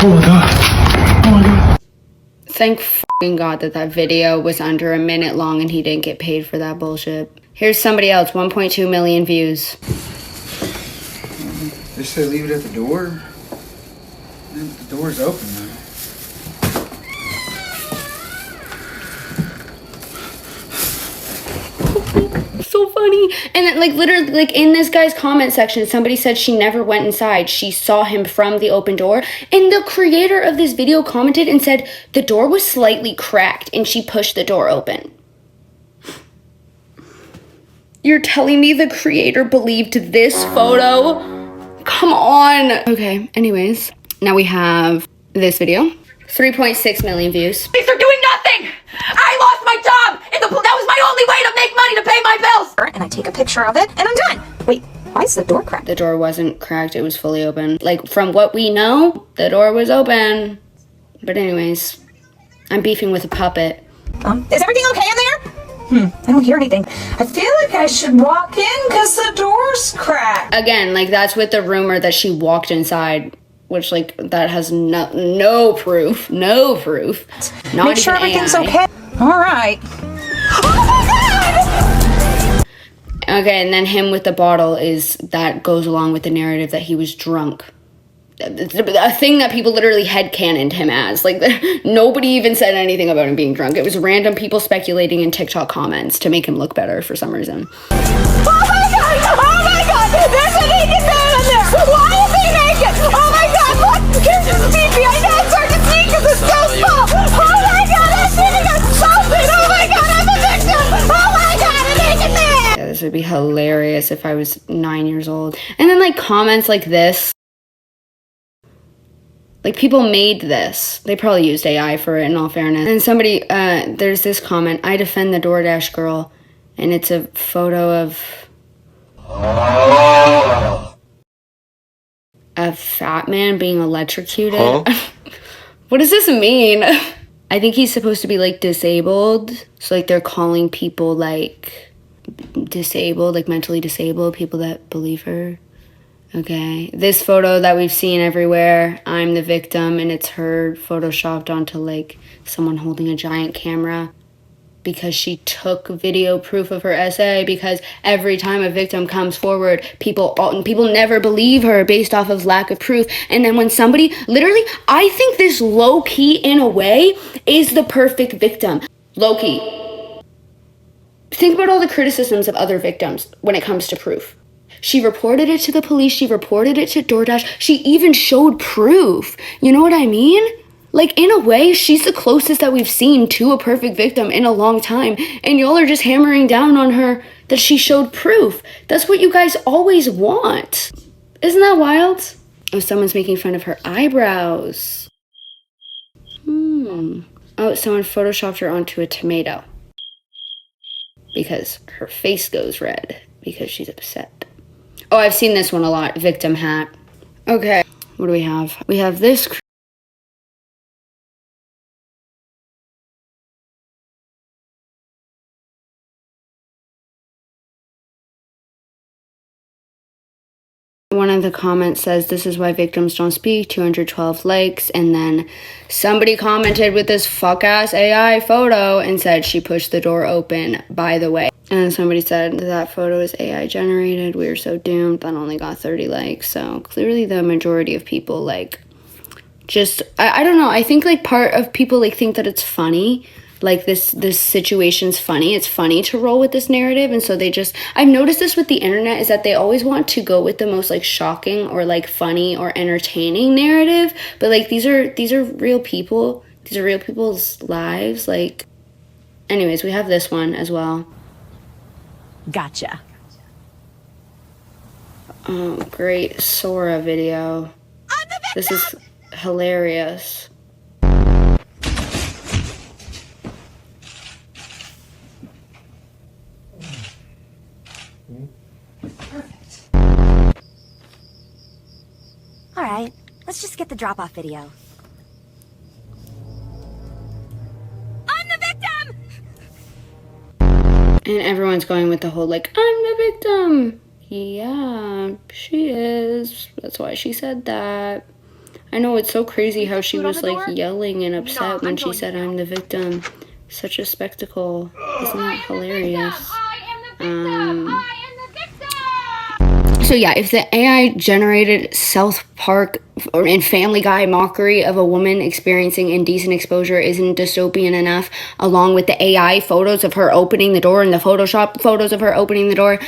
my god. Oh my god. Thank fucking God that video was under a minute long and he didn't get paid for that bullshit. Here's somebody else, 1.2 million views. They said leave it at the door. The door's open though. So funny. And then, like, literally, like, in this guy's comment section, somebody said she never went inside. She saw him from the open door. And the creator of this video commented and said the door was slightly cracked and she pushed the door open. You're telling me the creator believed this photo? Come on. Okay, anyways, now we have this video. 3.6 million views. Police are doing nothing! I lost my job! And that was my only way to make money to pay my bills! And I take a picture of it, and I'm done. Wait, Why is the door cracked? The door wasn't cracked, it was fully open. Like, from what we know, the door was open. But anyways, I'm beefing with a puppet. Is everything okay in there? I don't hear anything. I feel like I should walk in because the door's cracked. Again, like, that's with the rumor that she walked inside, which, like, that has no proof. No proof. Not Make sure even everything's AI. okay. All right. Okay, and then him with the bottle that goes along with the narrative that he was drunk. A thing that people literally headcanoned him as. Like, nobody even said anything about him being drunk. It was random people speculating in TikTok comments to make him look better for some reason. Oh my god! There's a naked man in there! Why is he naked? Oh my god, look! Here's his pee-pee! I know it's hard to see because it's so small! Oh my god, I'm sitting on something! Oh my god, I'm a victim! Oh my god, a naked man! Yeah, this would be hilarious if I was 9 years old. And then, like, comments like this. Like, people made this. They probably used AI for it, in all fairness. And somebody, there's this comment, I defend the DoorDash girl. And it's a photo of a fat man being electrocuted. Huh? What does this mean? I think he's supposed to be, like, disabled. So, like, they're calling people, like, disabled, like, mentally disabled, people that believe her. Okay, this photo that we've seen everywhere, I'm the victim, and it's her photoshopped onto, like, someone holding a giant camera because she took video proof of her essay, because every time a victim comes forward, people never believe her based off of lack of proof. And then when somebody, literally, I think this low-key, in a way, is the perfect victim. Low-key. Think about all the criticisms of other victims when it comes to proof. She reported it to the police. She reported it to DoorDash. She even showed proof. You know what I mean? Like, in a way, she's the closest that we've seen to a perfect victim in a long time. And y'all are just hammering down on her that she showed proof. That's what you guys always want. Isn't that wild? Oh, someone's making fun of her eyebrows. Oh, someone photoshopped her onto a tomato. Because her face goes red. Because she's upset. Oh, I've seen this one a lot. Victim hat. Okay. What do we have? We have this. One of the comments says, this is why victims don't speak, 212 likes. And then somebody commented with this fuck-ass AI photo and said she pushed the door open, by the way. And somebody said, that photo is AI generated. We are so doomed. That only got 30 likes. So clearly the majority of people, like, just, I don't know. I think, like, part of people, like, think that it's funny. Like, this situation's funny. It's funny to roll with this narrative. And so they just, I've noticed this with the internet, is that they always want to go with the most, like, shocking or, like, funny or entertaining narrative. But, like, these are real people. These are real people's lives. Like, anyways, we have this one as well. Gotcha. Oh, great Sora video. This is hilarious. Perfect. All right, let's just get the drop-off video. I'm the victim! And everyone's going with the whole, like, I'm the victim. Yeah, she is. That's why she said that. I know, it's so crazy how she was, like, yelling and upset when she said I'm the victim. Such a spectacle. Isn't that hilarious? So yeah, if the AI generated South Park or in Family Guy mockery of a woman experiencing indecent exposure isn't dystopian enough, along with the AI photos of her opening the door and the Photoshop photos of her opening the door,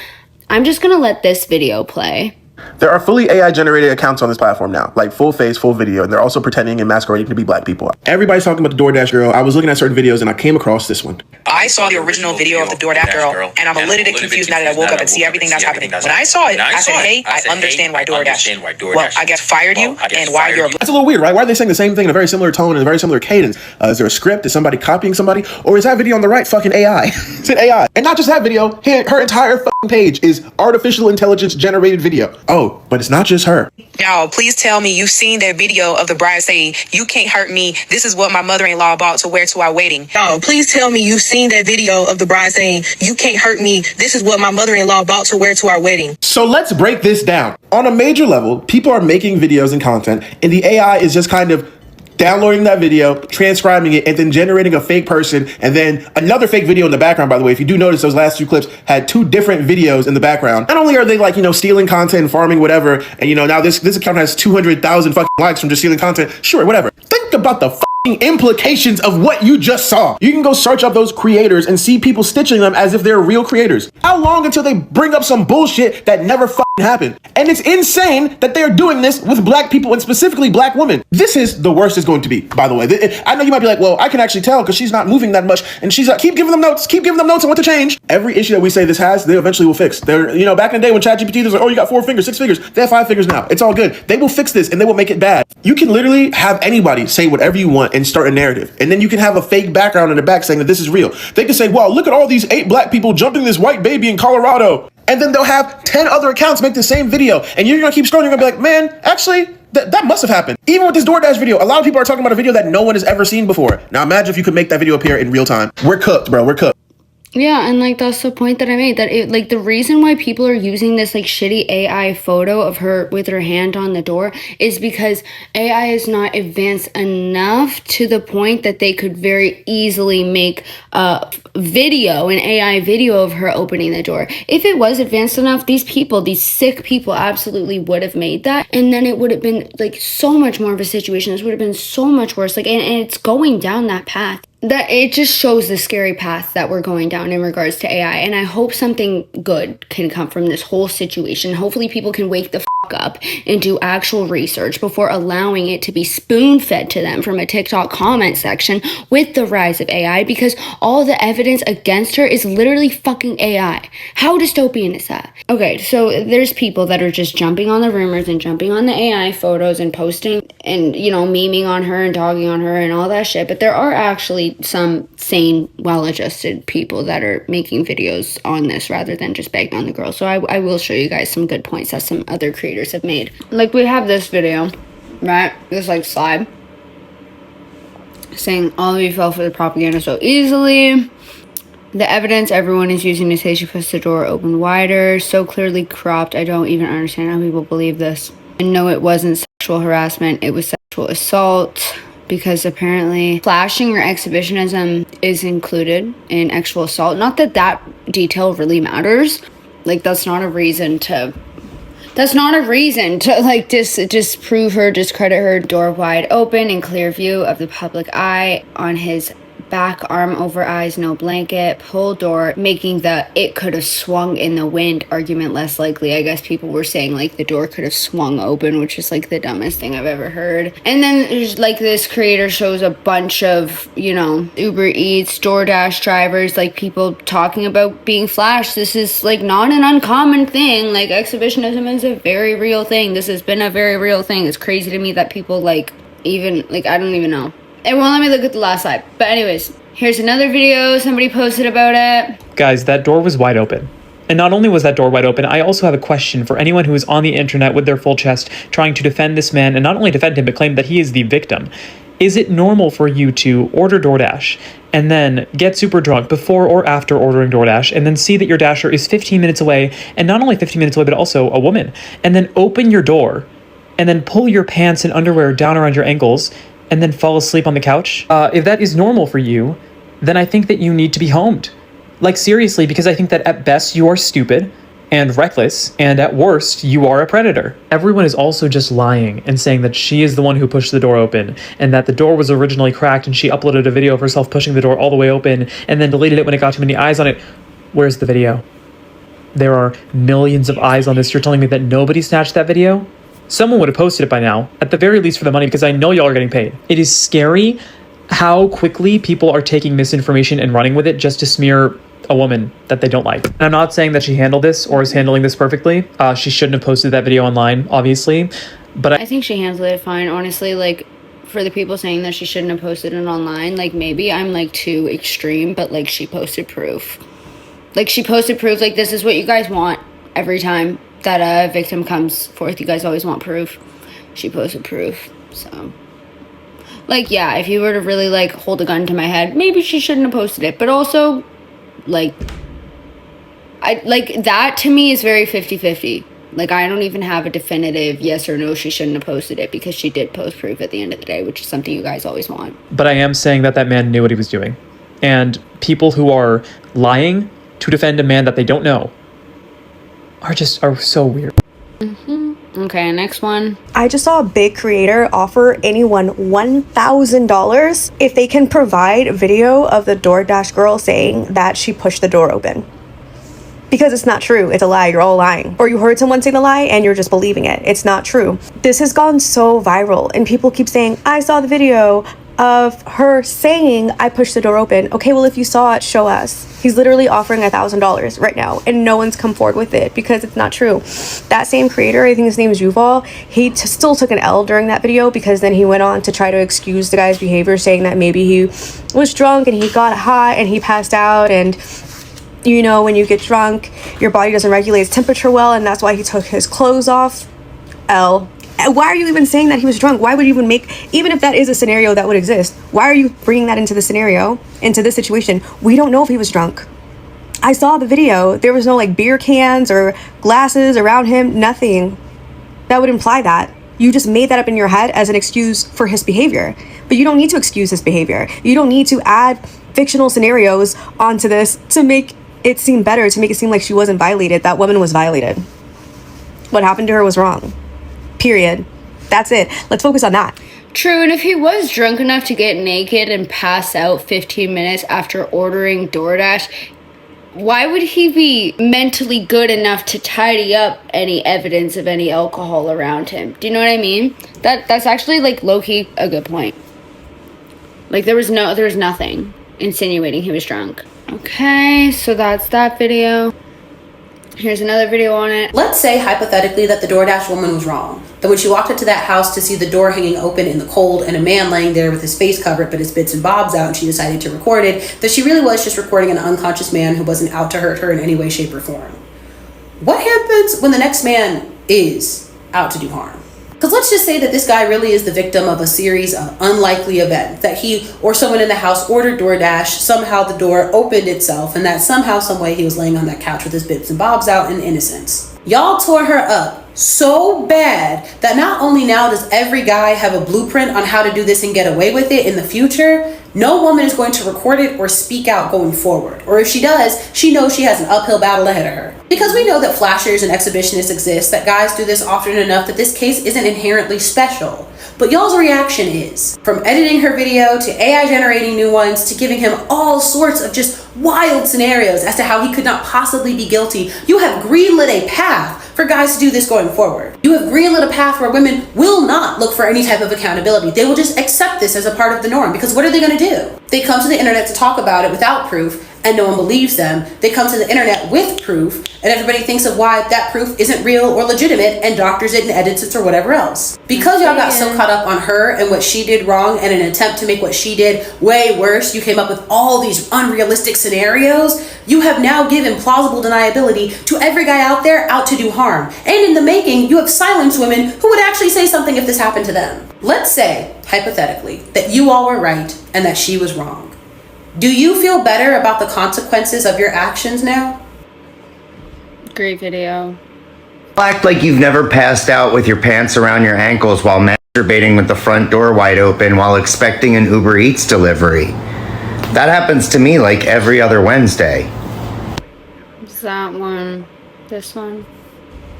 I'm just gonna let this video play. There are fully AI generated accounts on this platform now, like full face, full video, and they're also pretending and masquerading to be black people. Everybody's talking about the DoorDash girl. I was looking at certain videos and I came across this one. I saw the original video of the DoorDash girl, and I'm a little bit confused now that I woke up and see everything that's happening. When I saw it, I said, hey, I understand why DoorDash, well, I guess fired you, and why you're... That's a little weird, right? Why are they saying the same thing in a very similar tone and a very similar cadence? Is there a script? Is somebody copying somebody? Or is that video on the right fucking AI? It's an AI. And not just that video, her entire fucking page is artificial intelligence generated video. Oh, but it's not just her. Now, please tell me you've seen that video of the bride saying, you can't hurt me. This is what my mother-in-law bought to wear to our wedding. No, please tell me you've seen that video of the bride saying, you can't hurt me. This is what my mother-in-law bought to wear to our wedding. So let's break this down. On a major level, people are making videos and content, and the AI is just kind of downloading that video, transcribing it, and then generating a fake person, and then another fake video in the background. By the way, if you do notice, those last two clips had two different videos in the background. Not only are they like, stealing content and farming whatever, and now this account has 200,000 fucking likes from just stealing content. Sure, whatever. Think about the implications of what you just saw. You can go search up those creators and see people stitching them as if they're real creators. How long until they bring up some bullshit that never happened? And it's insane that they're doing this with black people and specifically black women. This is the worst it's going to be, by the way. I know you might be like, well, I can actually tell because she's not moving that much, and she's like, keep giving them notes on what to change. Every issue that we say this has, they eventually will fix. They're, back in the day when ChatGPT was like, oh, you got 4 fingers, 6 fingers. They have 5 fingers now. It's all good. They will fix this and they will make it bad. You can literally have anybody say whatever you want and start a narrative. And then you can have a fake background in the back saying that this is real. They can say, wow, look at all these 8 black people jumping this white baby in Colorado. And then they'll have 10 other accounts make the same video. And you're going to keep scrolling. You're going to be like, man, actually, that must have happened. Even with this DoorDash video, a lot of people are talking about a video that no one has ever seen before. Now imagine if you could make that video appear in real time. We're cooked, bro. We're cooked. Yeah, and that's the point that I made, that the reason why people are using this shitty AI photo of her with her hand on the door is because AI is not advanced enough to the point that they could very easily make a video, an AI video of her opening the door. If it was advanced enough, these sick people absolutely would have made that, and then it would have been so much more of a situation. This would have been so much worse. And it's going down that path. That it just shows the scary path that we're going down in regards to AI. And I hope something good can come from this whole situation. Hopefully people can wake the fuck up and do actual research before allowing it to be spoon-fed to them from a TikTok comment section with the rise of AI, because all the evidence against her is literally fucking AI. How dystopian is that? Okay, so there's people that are just jumping on the rumors and jumping on the AI photos and posting and, memeing on her and dogging on her and all that shit. But there are actually some sane, well-adjusted people that are making videos on this rather than just begging on the girl. So I will show you guys some good points that some other creators have made. We have this video, right? This slide saying all of you fell for the propaganda so easily. The evidence everyone is using to say she pushed the door open wider, so clearly cropped. I don't even understand how people believe this. And no, it wasn't sexual harassment. It was sexual assault. Because apparently flashing or exhibitionism is included in sexual assault. Not that detail really matters. That's not a reason to disprove her, discredit her. Door wide open in clear view of the public eye, on his back, arm over eyes, no blanket, pull door, making the it could have swung in the wind argument less likely. I guess people were saying the door could have swung open, which is the dumbest thing I've ever heard. And then there's this creator shows a bunch of, Uber Eats, DoorDash drivers, people talking about being flashed. This is not an uncommon thing. Exhibitionism is a very real thing. This has been a very real thing. It's crazy to me that people I don't even know. It won't let me look at the last slide. But anyways, here's another video somebody posted about it. Guys, that door was wide open. And not only was that door wide open, I also have a question for anyone who is on the internet with their full chest trying to defend this man, and not only defend him, but claim that he is the victim. Is it normal for you to order DoorDash and then get super drunk before or after ordering DoorDash and then see that your Dasher is 15 minutes away, and not only 15 minutes away, but also a woman, and then open your door and then pull your pants and underwear down around your ankles and then fall asleep on the couch? If that is normal for you, then I think that you need to be homed. Seriously, because I think that at best you are stupid and reckless, and at worst, you are a predator. Everyone is also just lying and saying that she is the one who pushed the door open, and that the door was originally cracked and she uploaded a video of herself pushing the door all the way open and then deleted it when it got too many eyes on it. Where's the video? There are millions of eyes on this. You're telling me that nobody snatched that video? Someone would have posted it by now, at the very least for the money, because I know y'all are getting paid. It is scary how quickly people are taking misinformation and running with it just to smear a woman that they don't like. And I'm not saying that she handled this or is handling this perfectly. She shouldn't have posted that video online, obviously. But I think she handled it fine, honestly. Like, for the people saying that she shouldn't have posted it online, like, maybe I'm, like, too extreme, but, like, she posted proof. Like, she posted proof, like, this is what you guys want every time that a victim comes forth. You guys always want proof. She posted proof, so... Like, yeah, if you were to really, like, hold a gun to my head, maybe she shouldn't have posted it. But also, like, that to me is very 50-50. Like, I don't even have a definitive yes or no, she shouldn't have posted it, because she did post proof at the end of the day, which is something you guys always want. But I am saying that that man knew what he was doing. And people who are lying to defend a man that they don't know are so weird. Okay, next one. I just saw a big creator offer anyone $1,000 if they can provide video of the DoorDash girl saying that she pushed the door open. Because it's not true. It's a lie. You're all lying. Or you heard someone say the lie and you're just believing it. It's not true. This has gone so viral and people keep saying, I saw the video of her saying I pushed the door open. Okay, well, if you saw it, show us. He's literally offering $1,000 right now and no one's come forward with it because it's not true. That same creator, I think his name is Yuval, he still took an L during that video because then he went on to try to excuse the guy's behavior, saying that maybe he was drunk and he got hot and he passed out, and you know, when you get drunk, your body doesn't regulate its temperature well, and that's why he took his clothes off. L. Why are you even saying that he was drunk? Why would you even if that is a scenario that would exist, why are you bringing that into the scenario, into this situation? We don't know if he was drunk. I saw the video. There was no like beer cans or glasses around him, nothing that would imply that. You just made that up in your head as an excuse for his behavior. But you don't need to excuse his behavior. You don't need to add fictional scenarios onto this to make it seem better, to make it seem like she wasn't violated. That woman was violated. What happened to her was wrong. Period. That's it. Let's focus on that. True, and if he was drunk enough to get naked and pass out 15 minutes after ordering DoorDash, why would he be mentally good enough to tidy up any evidence of any alcohol around him? Do you know what I mean? That's actually, like, low-key a good point. Like, there was nothing insinuating he was drunk. Okay, so that's that video. Here's another video on it. Let's say, hypothetically, that the DoorDash woman was wrong. That when she walked into that house to see the door hanging open in the cold and a man laying there with his face covered but his bits and bobs out, and she decided to record it, that she really was just recording an unconscious man who wasn't out to hurt her in any way, shape, or form. What happens when the next man is out to do harm? Because let's just say that this guy really is the victim of a series of unlikely events, that he or someone in the house ordered DoorDash, somehow the door opened itself, and that somehow, some way he was laying on that couch with his bits and bobs out in innocence. Y'all tore her up so bad that not only now does every guy have a blueprint on how to do this and get away with it in the future, no woman is going to record it or speak out going forward. Or if she does, she knows she has an uphill battle ahead of her. Because we know that flashers and exhibitionists exist, that guys do this often enough that this case isn't inherently special. But y'all's reaction is, from editing her video to AI generating new ones to giving him all sorts of just wild scenarios as to how he could not possibly be guilty, you have greenlit a path for guys to do this going forward. You have greenlit a path where women will not look for any type of accountability. They will just accept this as a part of the norm, because what are they going to do? They come to the internet to talk about it without proof, and no one believes them. They come to the internet with proof, and everybody thinks of why that proof isn't real or legitimate and doctors it and edits it or whatever else. Because y'all got so caught up on her and what she did wrong, and an attempt to make what she did way worse, you came up with all these unrealistic scenarios. You have now given plausible deniability to every guy out there out to do harm. And in the making, you have silenced women who would actually say something if this happened to them. Let's say, hypothetically, that you all were right and that she was wrong. Do you feel better about the consequences of your actions now? Great video. Act like you've never passed out with your pants around your ankles while masturbating with the front door wide open while expecting an Uber Eats delivery. That happens to me like every other Wednesday. It's that one. This one.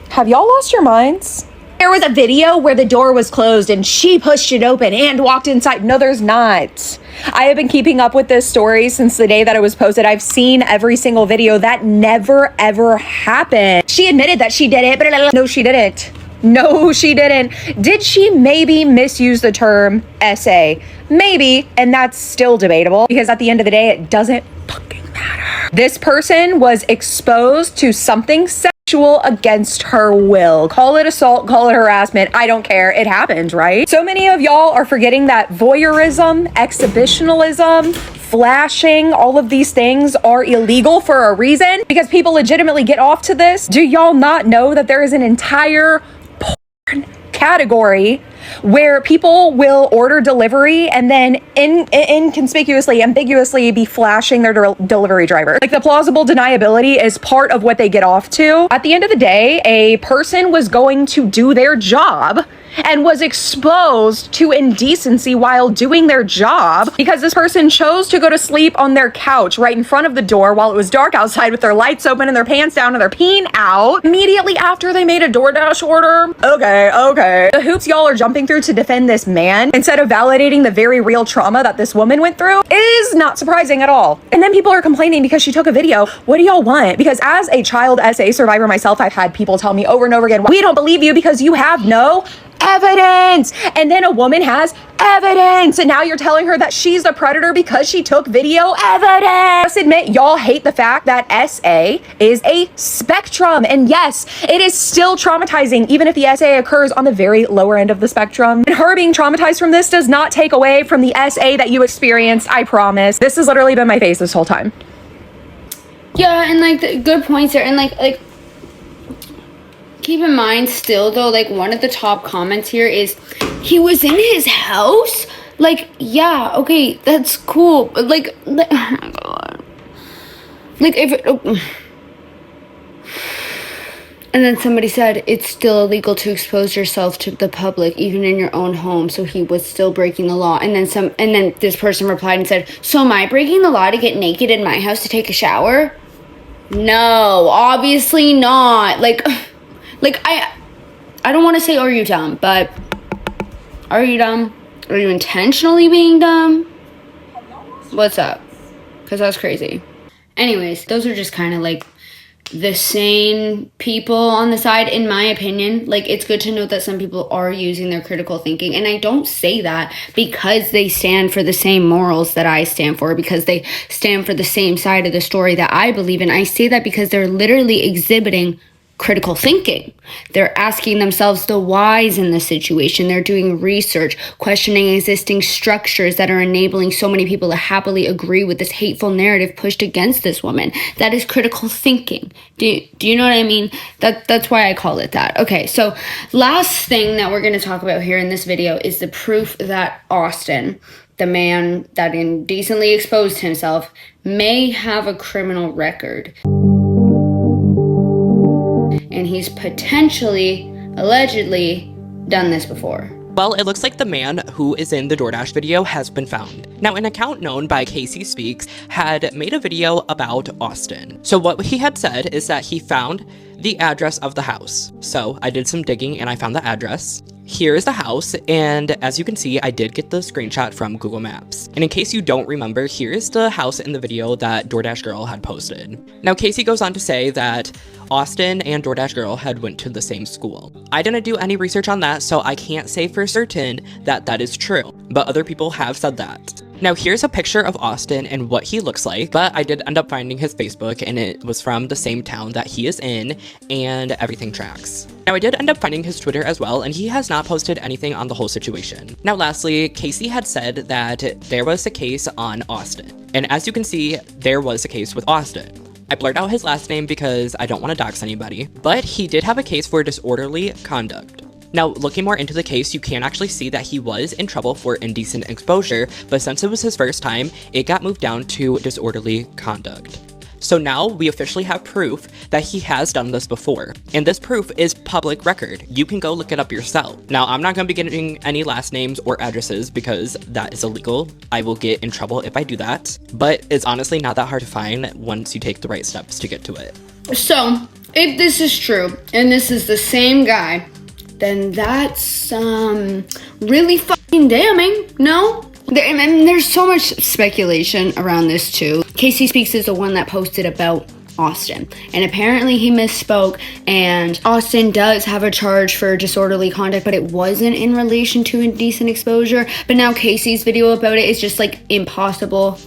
Have y'all lost your minds? There was a video where the door was closed and she pushed it open and walked inside. No, there's not. I have been keeping up with this story since the day that it was posted. I've seen every single video. That never, ever happened. She admitted that she did it, but no, she didn't. No, she didn't. Did she maybe misuse the term SA? Maybe, and that's still debatable because at the end of the day, it doesn't fucking matter. This person was exposed to something sexual against her will. Call it assault, call it harassment. I don't care. It happened, right? So many of y'all are forgetting that voyeurism, exhibitionism, flashing, all of these things are illegal for a reason because people legitimately get off to this. Do y'all not know that there is an entire porn category where people will order delivery and then inconspicuously, ambiguously be flashing their delivery driver? Like, the plausible deniability is part of what they get off to. At the end of the day, a person was going to do their job and was exposed to indecency while doing their job because this person chose to go to sleep on their couch right in front of the door while it was dark outside with their lights open and their pants down and their peen out immediately after they made a DoorDash order. Okay. The hoops y'all are jumping through to defend this man instead of validating the very real trauma that this woman went through is not surprising at all. And then people are complaining because she took a video. What do y'all want? Because as a child SA survivor myself, I've had people tell me over and over again, we don't believe you because you have no evidence. And then a woman has evidence, and now you're telling her that she's the predator because she took video evidence. Just admit y'all hate the fact that SA is a spectrum, and yes, it is still traumatizing even if the SA occurs on the very lower end of the spectrum. And her being traumatized from this does not take away from the SA that you experienced. I promise. This has literally been my face this whole time. Yeah, and like the good points there, and like keep in mind still though, like one of the top comments here is, he was in his house? Like, yeah, okay, that's cool. But like oh my God. Like if and then somebody said it's still illegal to expose yourself to the public, even in your own home. So he was still breaking the law. And then this person replied and said, so am I breaking the law to get naked in my house to take a shower? No, obviously not. Like I don't want to say, are you dumb? But are you dumb? Are you intentionally being dumb? What's up? Because that's crazy. Anyways, those are just kind of like the sane people on the side, in my opinion. Like, it's good to note that some people are using their critical thinking, and I don't say that because they stand for the same morals that I stand for, because they stand for the same side of the story that I believe in. I say that because they're literally exhibiting critical thinking. They're asking themselves the whys in the situation. They're doing research, questioning existing structures that are enabling so many people to happily agree with this hateful narrative pushed against this woman. That is critical thinking. Do you know what I mean? That's why I call it that. Okay, so last thing that we're going to talk about here in this video is the proof that Austin, the man that indecently exposed himself, may have a criminal record. And he's potentially, allegedly, done this before. Well, it looks like the man who is in the DoorDash video has been found. Now, an account known by Casey Speaks had made a video about Austin. So what he had said is that he found the address of the house. So I did some digging and I found the address. Here is the house, and as you can see, I did get the screenshot from Google Maps. And in case you don't remember, here is the house in the video that DoorDash Girl had posted. Now, Casey goes on to say that Austin and DoorDash Girl had went to the same school. I didn't do any research on that, so I can't say for certain that that is true, but other people have said that. Now, here's a picture of Austin and what he looks like, but I did end up finding his Facebook, and it was from the same town that he is in, and everything tracks. Now, I did end up finding his Twitter as well, and he has not posted anything on the whole situation. Now, lastly, Casey had said that there was a case on Austin, and as you can see, there was a case with Austin. I blurred out his last name because I don't want to dox anybody, but he did have a case for disorderly conduct. Now, looking more into the case, you can actually see that he was in trouble for indecent exposure, but since it was his first time, it got moved down to disorderly conduct. So now we officially have proof that he has done this before, and this proof is public record. You can go look it up yourself. Now, I'm not going to be getting any last names or addresses because that is illegal. I will get in trouble if I do that, but it's honestly not that hard to find once you take the right steps to get to it. So, if this is true, and this is the same guy then that's really fucking damning, no? And there's so much speculation around this too. Casey Speaks is the one that posted about Austin, and apparently he misspoke, and Austin does have a charge for disorderly conduct, but it wasn't in relation to indecent exposure. But now Casey's video about it is just like impossible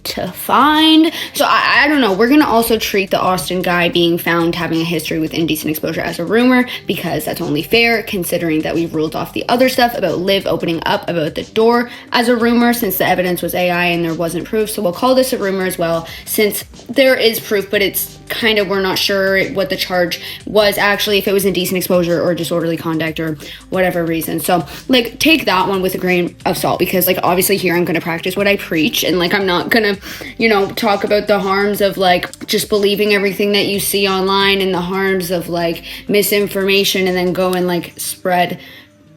to find. So I don't know. We're gonna also treat the Austin guy being found having a history with indecent exposure as a rumor, because that's only fair considering that we've ruled off the other stuff about Liv opening up about the door as a rumor, since the evidence was AI and there wasn't proof. So we'll call this a rumor as well, since there is proof, but it's kind of, we're not sure what the charge was actually, if it was indecent exposure or disorderly conduct or whatever reason. So like, take that one with a grain of salt, because like obviously here I'm gonna practice what I preach, and like I'm not gonna, you know, talk about the harms of like just believing everything that you see online, and the harms of like misinformation, and then go and like spread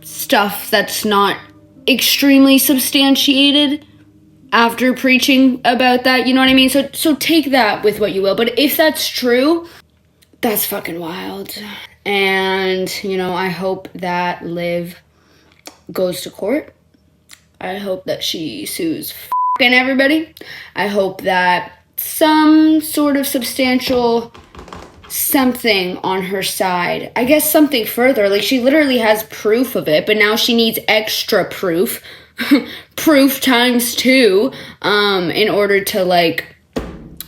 stuff that's not extremely substantiated after preaching about that, you know what I mean? So take that with what you will. But if that's true, that's fucking wild. And, you know, I hope that Liv goes to court. I hope that she sues fucking everybody. I hope that some sort of substantial something on her side, I guess something further, like she literally has proof of it, but now she needs extra proof. Proof times 2 in order to like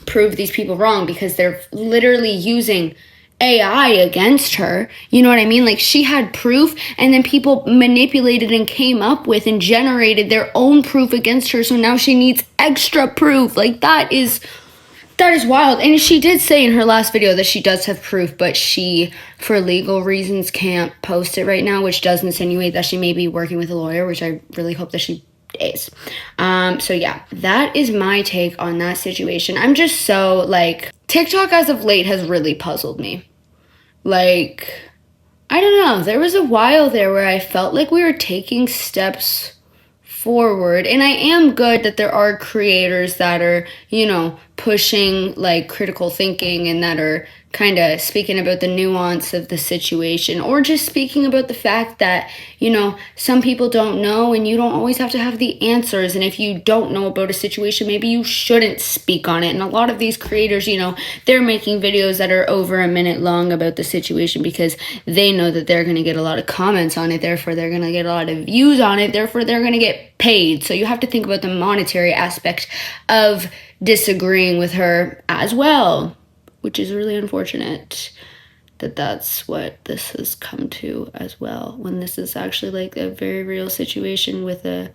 prove these people wrong, because they're literally using AI against her. You know what I mean? Like she had proof, and then people manipulated and came up with and generated their own proof against her, so now she needs extra proof. Like that is wild. And she did say in her last video that she does have proof, but she, for legal reasons, can't post it right now, which does insinuate that she may be working with a lawyer, which I really hope that she is. So yeah, that is my take on that situation. I'm just so like, TikTok as of late has really puzzled me. Like, I don't know, there was a while there where I felt like we were taking steps forward, and I am good that there are creators that are, you know, pushing like critical thinking, and that are kind of speaking about the nuance of the situation, or just speaking about the fact that, you know, some people don't know, and you don't always have to have the answers, and if you don't know about a situation, maybe you shouldn't speak on it. And a lot of these creators, you know, they're making videos that are over a minute long about the situation because they know that they're going to get a lot of comments on it, therefore they're going to get a lot of views on it, therefore they're going to get paid. So you have to think about the monetary aspect of disagreeing with her as well, which is really unfortunate that that's what this has come to as well, when this is actually like a very real situation with a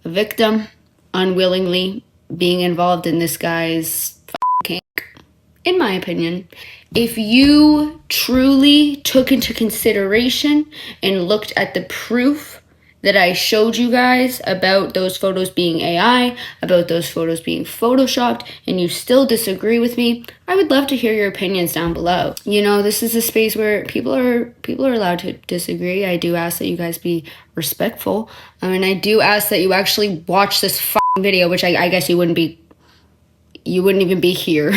victim unwillingly being involved in this guy's kink, in my opinion. If you truly took into consideration and looked at the proof that I showed you guys about those photos being AI, about those photos being photoshopped, and you still disagree with me, I would love to hear your opinions down below. You know, this is a space where people are allowed to disagree. I do ask that you guys be respectful. And I do ask that you actually watch this video, which I guess you wouldn't even be here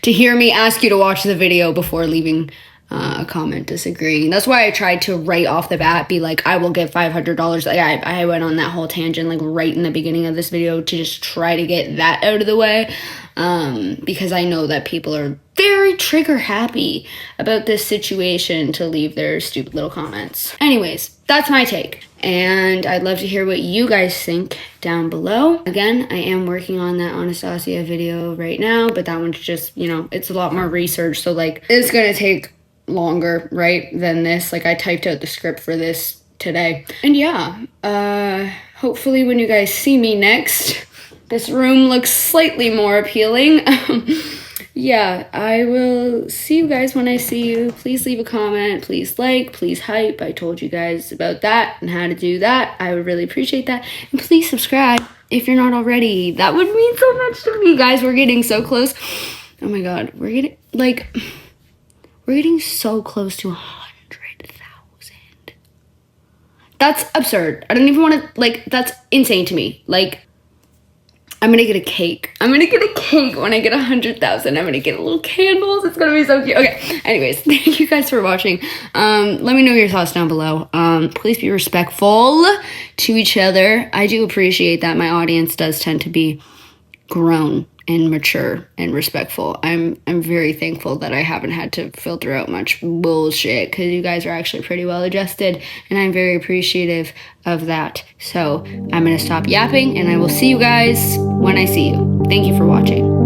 to hear me ask you to watch the video before leaving a comment disagreeing. That's why I tried to right off the bat be like, I will give $500. Like I went on that whole tangent like right in the beginning of this video to just try to get that out of the way, because I know that people are very trigger happy about this situation to leave their stupid little comments. Anyways, that's my take, and I'd love to hear what you guys think down below. Again, I am working on that Anastasia video right now, but that one's just, you know, it's a lot more research, so like it's gonna take longer, right, than this. Like I typed out the script for this today. And yeah, hopefully when you guys see me next, this room looks slightly more appealing. Yeah, I will see you guys when I see you. Please leave a comment, please like, please hype. I told you guys about that and how to do that. I would really appreciate that. And please subscribe if you're not already. That would mean so much to me, guys. We're getting so close. Oh my god, we're getting so close to 100,000. That's absurd. I don't even want to, like, that's insane to me. Like, I'm gonna get a cake. I'm gonna get a cake when I get 100,000. I'm gonna get little candles. It's gonna be so cute. Okay, anyways, thank you guys for watching. Let me know your thoughts down below. Please be respectful to each other. I do appreciate that my audience does tend to be grown and mature and respectful. I'm very thankful that I haven't had to filter out much bullshit, because you guys are actually pretty well adjusted, and I'm very appreciative of that. So I'm gonna stop yapping, and I will see you guys when I see you. Thank you for watching.